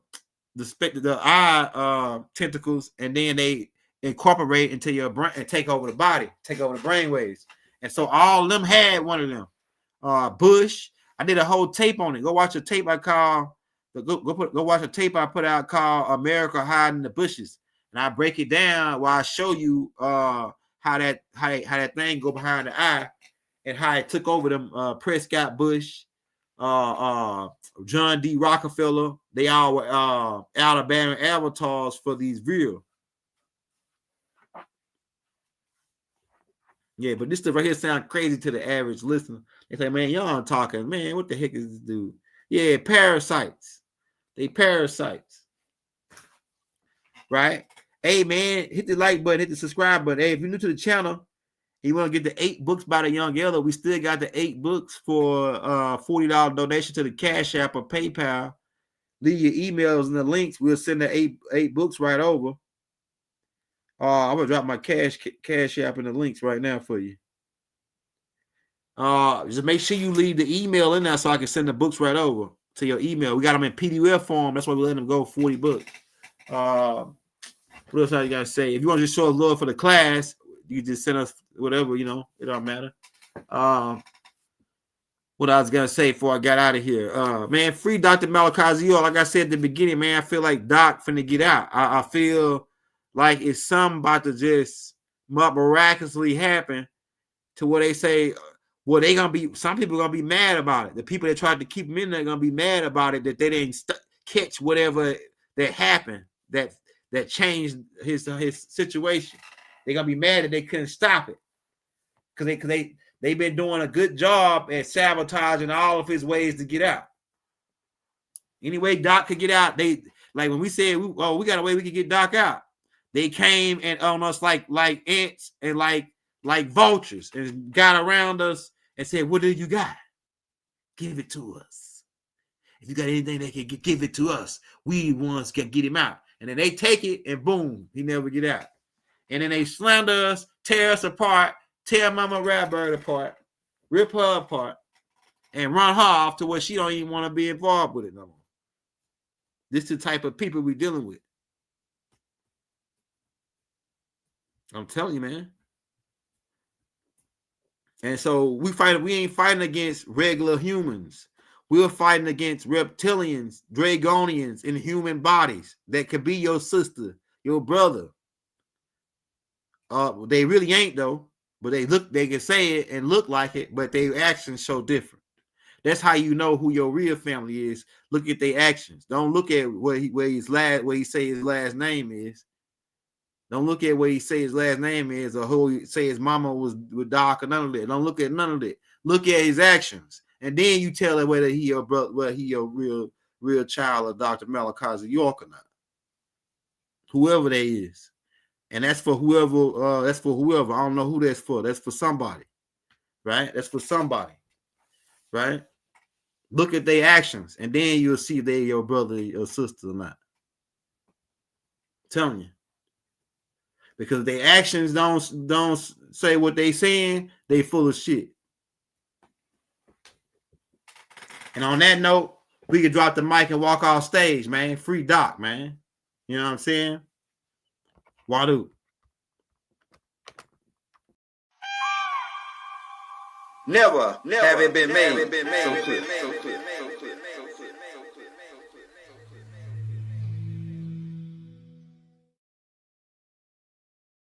eye tentacles, and then they incorporate into your brain and take over the body, take over the brain waves. And so all of them had one of them. Bush, I did a whole tape on it. Go watch a tape I call go watch a tape I put out called America Hiding the Bushes, and I break it down while I show you how that thing go behind the eye and how it took over them Prescott Bush, John D. Rockefeller. They all were Alabama avatars for these real. Yeah, but this stuff right here sounds crazy to the average listener. They say, man, y'all talking, man, what the heck is this dude? Yeah, parasites. They parasites. Right? Hey, man, hit the like button, hit the subscribe button. Hey, if you're new to the channel, you want to get the 8 books by the Young Elder, we still got the 8 books for $40 donation to the Cash App or PayPal. Leave your emails and the links. We'll send the 8 books right over. I'm gonna drop my cash app in the links right now for you. Just make sure you leave the email in there so I can send the books right over to your email. We got them in PDF form. That's why we let them go 40 books. What else I gotta say? If you want to just show a love for the class, you just send us whatever, it don't matter. What I was gonna say before I got out of here, man, free Dr. Malachi. Like I said at the beginning, man, I feel like Doc finna get out. I feel like it's something about to just miraculously happen to where they say, well, some people are gonna be mad about it. The people that tried to keep him in there are gonna be mad about it, that they didn't catch whatever that happened that changed his situation. They're gonna be mad that they couldn't stop it because they've been doing a good job at sabotaging all of his ways to get out. Anyway, Doc could get out. They like when we said, we got a way we could get Doc out. They came and on us like ants and like vultures and got around us and said, what do you got? Give it to us. If you got anything that can give it to us, we ones can get him out. And then they take it and boom, he never get out. And then they slander us, tear us apart, tear Mama Ratbird apart, rip her apart, and run her off to where she don't even want to be involved with it no more. This is the type of people we're dealing with. I'm telling you, man. And so we ain't fighting against regular humans. We're fighting against reptilians, dragonians in human bodies that could be your sister, your brother. They really ain't though, but they can say it and look like it, but their actions show different. That's how you know who your real family is. Look at their actions. Don't look at where he say his last name is. Don't look at where he say his last name is or who he say his mama was with Doc or none of that. Don't look at none of that. Look at his actions. And then you tell her whether he your brother, whether he your real child of Dr. Malachi York or not. Whoever that is. And that's for whoever, I don't know who that's for. That's for somebody. Right? That's for somebody. Right? Look at their actions, and then you'll see if they're your brother or sister or not. I'm telling you. Because their actions don't say what they saying, they full of shit. And on that note, we can drop the mic and walk off stage, man. Free Doc, man. You know what I'm saying? Wadu. Never have it been made so clear.